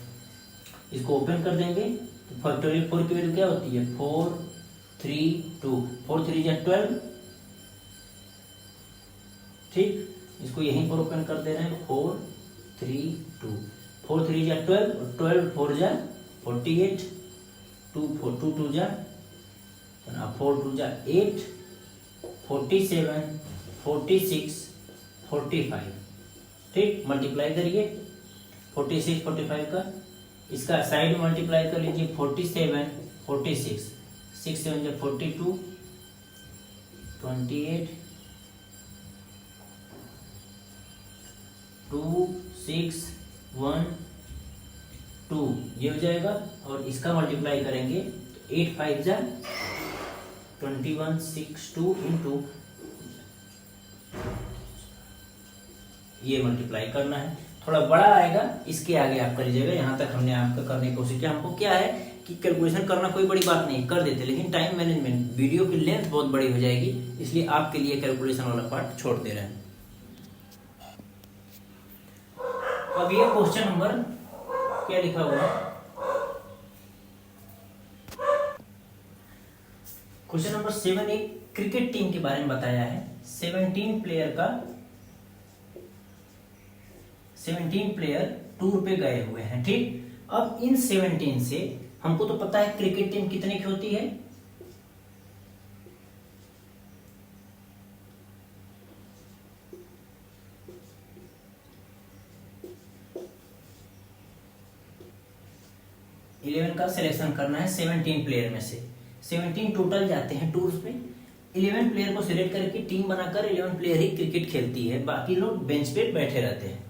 इसको ओपन कर देंगे तो फैक्टोरियल 4 की वैल्यू क्या होती है 4 3 2, 4 3 या 12, ठीक, इसको यहीं पर ओपन कर दे रहे हैं 4 3 2, 4 3 या 12, 12 4 जा 48, 2 4 2 2 जा 4 2 जा 8, 47 46 45, ठीक, मल्टीप्लाई करिए 46 45 का, इसका साइड में मल्टीप्लाई कर लीजिए 47 46, 6 7 जा 42, 28 2 6 1 2, ये हो जाएगा, और इसका मल्टीप्लाई करेंगे तो 8 5 जा 21 6 2 इंटू ये मल्टीप्लाई करना है, थोड़ा बड़ा आएगा, इसके आगे आप कर लीजिएगा, यहाँ तक हमने आपका करने की कोशिश किया। हमको क्या है कि कैलकुलेशन करना कोई बड़ी बात नहीं, कर देते, लेकिन टाइम मैनेजमेंट, वीडियो की लेंथ बहुत बड़ी हो जाएगी, इसलिए आपके लिए कैलकुलेशन वाला पार्ट छोड़ दे रहे हैं। अब ये क्वेश्चन नंबर क्या लिखा हुआ, क्वेश्चन नंबर 7 एक क्रिकेट टीम के बारे में बताया है, 17 प्लेयर टूर पे गए हुए हैं, ठीक। अब इन 17 से हमको तो पता है क्रिकेट टीम कितने की होती है, इलेवन का सिलेक्शन करना है 17 प्लेयर में से, 17 टोटल जाते हैं टूर्स पे, 11 प्लेयर को सिलेक्ट करके टीम बनाकर 11 प्लेयर ही क्रिकेट खेलती है, बाकी लोग बेंच पे बैठे रहते हैं।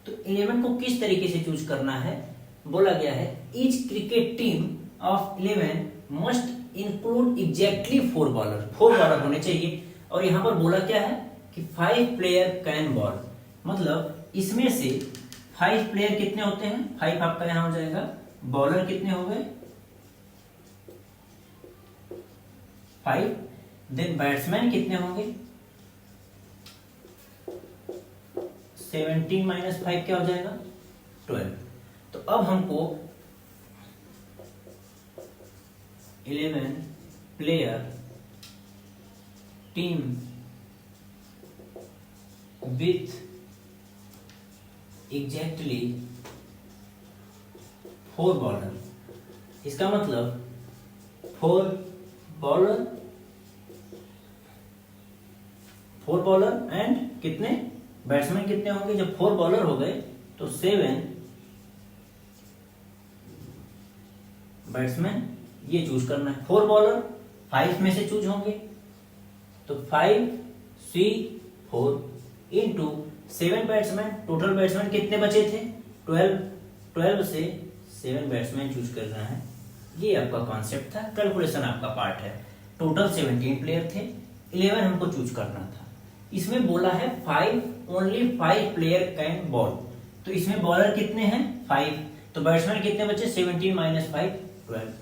तो 11 को किस तरीके से चूज करना है, बोला गया है each cricket team of 11 must include exactly 4 bowler, 4 bowler होने चाहिए, और यहाँ पर बोला क्या है कि 5 प्लेयर कैन बॉल, मतलब इसमें से 5 प्लेयर कितने होते हैं, 5 आपका यहाँ हो जाएगा, बॉलर कितने हो गए 5, देन बैट्समैन कितने होंगे 17 माइनस 5 क्या हो जाएगा 12। तो अब हमको 11 player team with exactly 4 bowler, इसका मतलब 4 बॉलर 4 बॉलर एंड कितने बैट्समैन कितने होंगे? जब 4 बॉलर हो गए तो 7 बैट्समैन ये चूज करना है। 4 बॉलर 5 में से चूज होंगे, तो 5C4 into 7 batsman. Total batsman कितने बचे थे? 12 से 7 बैट्समैन चूज करना है। ये आपका कॉन्सेप्ट था, कैलकुलेशन आपका पार्ट है। टोटल 17 प्लेयर थे, 11 हमको चूज करना था। इसमें बोला है 5 ओनली 5 प्लेयर कैन बॉल, तो इसमें बॉलर कितने हैं? 5, तो बैट्समैन कितने बचे? 17 माइनस 5 12।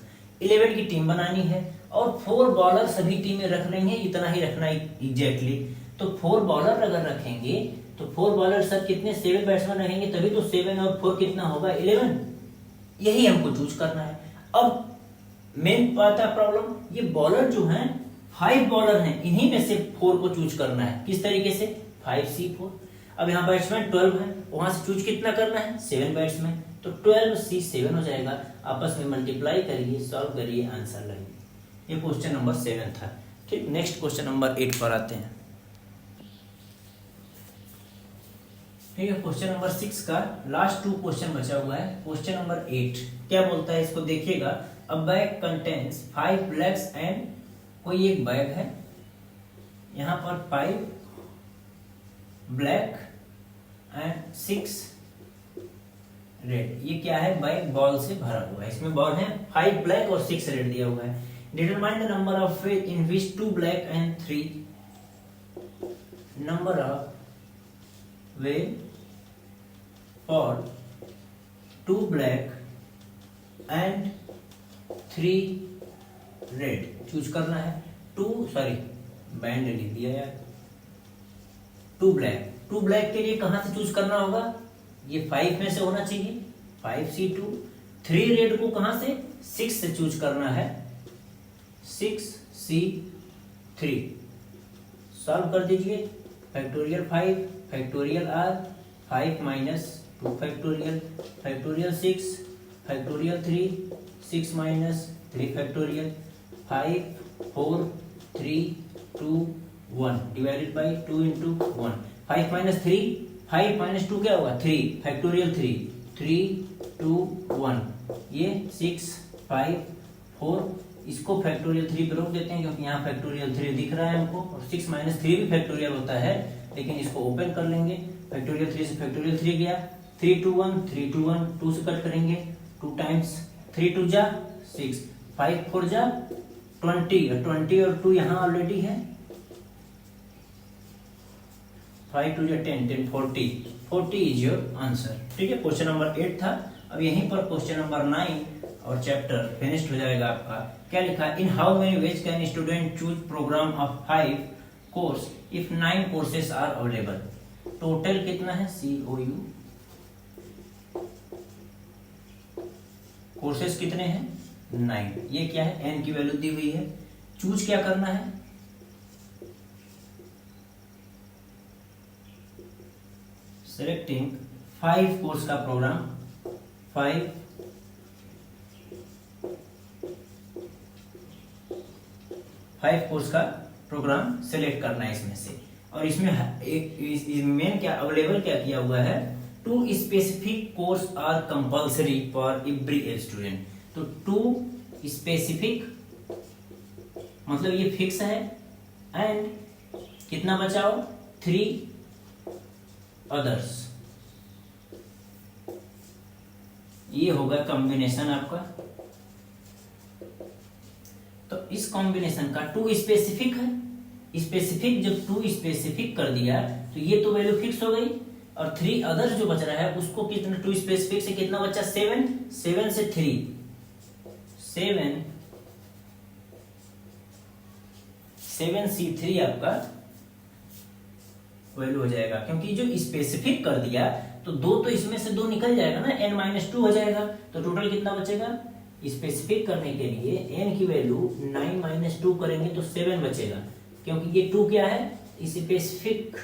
11 की टीम बनानी है और 4 बॉलर सभी टीमें रख रही हैं, इतना ही रखना एग्जैक्टली। तो 4 बॉलर अगर रखेंगे तो 4 बॉलर सब कितने? 7 बैट्समैन रहेंगे, तभी तो 7 और 4 कितना होगा? 11। यही हमको चूज करना है। अब मेन बात है प्रॉब्लम, ये बॉलर जो हैं 5 बॉलर हैं, इन्हीं में से 4 को चूज करना है। किस तरीके से? 5C4। अब यहाँ बैट्समैन 12 है, वहां से चूज कितना करना है? 7 बैट्समैन, तो 12C7 हो जाएगा। आपस में मल्टीप्लाई करिए, सॉल्व करिए, आंसर लाइए। ये क्वेश्चन नंबर 7 था। ठीक, नेक्स्ट क्वेश्चन नंबर 8 पर आते हैं। ठीक है, क्वेश्चन नंबर 6 का लास्ट 2 क्वेश्चन बचा हुआ है। क्वेश्चन नंबर 8 क्या बोलता है, इसको देखिएगा। अ बैग कंटेन्स 5 ब्लैक्स एंड, कोई एक बैग है, यहां पर 5 ब्लैक एंड 6 रेड। ये क्या है? बैग बॉल से भरा हुआ है। इसमें बॉल है 5 ब्लैक और 6 रेड दिया हुआ है। Determine the number of way in which 2 black and 3 number of way for 2 black and 3 red. Choose करना है। बैंड लिख दिया यार। 2 ब्लैक के लिए कहां से चूज करना होगा? ये 5 में से होना चाहिए, 5C2। 3 रेड को कहां से? 6 से चूज करना है, 6C3। सॉल्व कर दीजिए। Factorial 5 factorial R, 5 minus 2 factorial, factorial 6 factorial 3, 6 minus 3 factorial, 5 4 3 2 1 divided by 2 into 1। 5 minus 3, 5 minus 2 क्या होगा? 3 फैक्टोरियल 3 3 2 1। ये 6 5 4, इसको फैक्टोरियल 3 पे रोक देते हैं क्योंकि यहाँ फैक्टोरियल 3 दिख रहा है हमको, और 6 माइनस 3 भी फैक्टोरियल होता है, लेकिन इसको ओपन कर लेंगे। फैक्टोरियल 3 से फैक्टोरियल 3 गया, 3 2 1 3 2 1, 2 से कट करेंगे, 2 टाइम्स 3 2 जा 6, 5 4 जा 20, और 20 और 2 यहाँ ऑलरेडी है, 5 2 जा 10 10 40 इज योर आंसर। ठीक है, क्वेश्चन नंबर 8 था। अब यहीं पर क्वेश्चन नंबर 9 और चैप्टर फिनिश्ड हो जाएगा आपका। क्या लिखा? In how many ways can student choose program of 5 course if 9 courses are available. Total कितना है? COU कोर्सेस कितने हैं? 9। ये क्या है? n की वैल्यू दी हुई है। चूज क्या करना है? सेलेक्टिंग 5 कोर्स का प्रोग्राम, 5 कोर्स का प्रोग्राम सेलेक्ट करना है इसमें से। और इसमें एक मेन क्या अवेलेबल क्या किया हुआ है? 2 specific course are compulsory for every student. तो 2 स्पेसिफिक मतलब ये फिक्स है, एंड कितना बचाओ? 3 अदर्स। ये होगा कॉम्बिनेशन आपका। तो इस कॉम्बिनेशन का 2 स्पेसिफिक है। स्पेसिफिक जब 2 स्पेसिफिक कर दिया तो ये तो वैल्यू फिक्स हो गई, और 3 अदर्स जो बच रहा है उसको कितना? 2 स्पेसिफिक से कितना बचा? 7 से 3 7C3 आपका वैल्यू हो जाएगा, क्योंकि जो स्पेसिफिक कर दिया तो 2 तो इसमें से 2 निकल जाएगा ना, n-2 हो जाएगा। तो टोटल कितना बचेगा? स्पेसिफिक करने के लिए n की वैल्यू 9 - 2 करेंगे तो 7 बचेगा, क्योंकि ये 2 क्या है? स्पेसिफिक,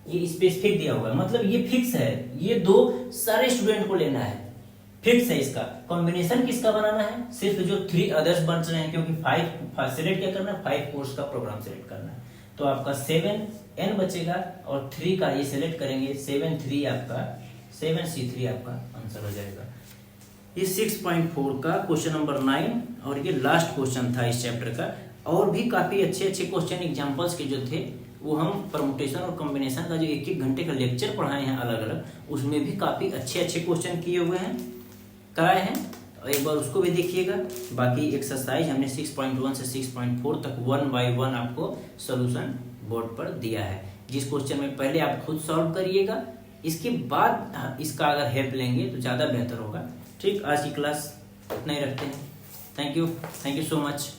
ये स्पेसिफिक दिया हुआ है, मतलब ये फिक्स है। ये 2 सारे स्टूडेंट को लेना है, फिक्स है इसका। कॉम्बिनेशन किसका बनाना है, सिर्फ जो 3 अदर्स बच रहे हैं, क्योंकि 5 सिलेक्ट क्या करना है, 5 कोर्स का प्रोग्राम सिलेक्ट करना है। तो आपका 7N बचेगा और 3 का ये सिलेक्ट करेंगे, 7C3 आपका आंसर हो जाएगा। ये 6.4 का क्वेश्चन नंबर 9 और ये लास्ट क्वेश्चन था इस चैप्टर का। और भी काफी अच्छे अच्छे क्वेश्चन एग्जांपल्स के जो थे वो हम परमुटेशन और कॉम्बिनेशन का जो 1-1 घंटे का लेक्चर पढ़ाए हैं अलग अलग, उसमें भी काफी अच्छे अच्छे क्वेश्चन किए हुए हैं, कराए हैं, एक बार उसको भी देखिएगा। बाकी एक्सरसाइज हमने 6.1 से 6.4 तक 1 by 1 आपको सोल्यूशन बोर्ड पर दिया है, जिस क्वेश्चन में पहले आप खुद सॉल्व करिएगा, इसके बाद इसका अगर हेल्प लेंगे तो ज़्यादा बेहतर होगा। ठीक, आज की क्लास इतना ही रखते हैं। Thank you so much.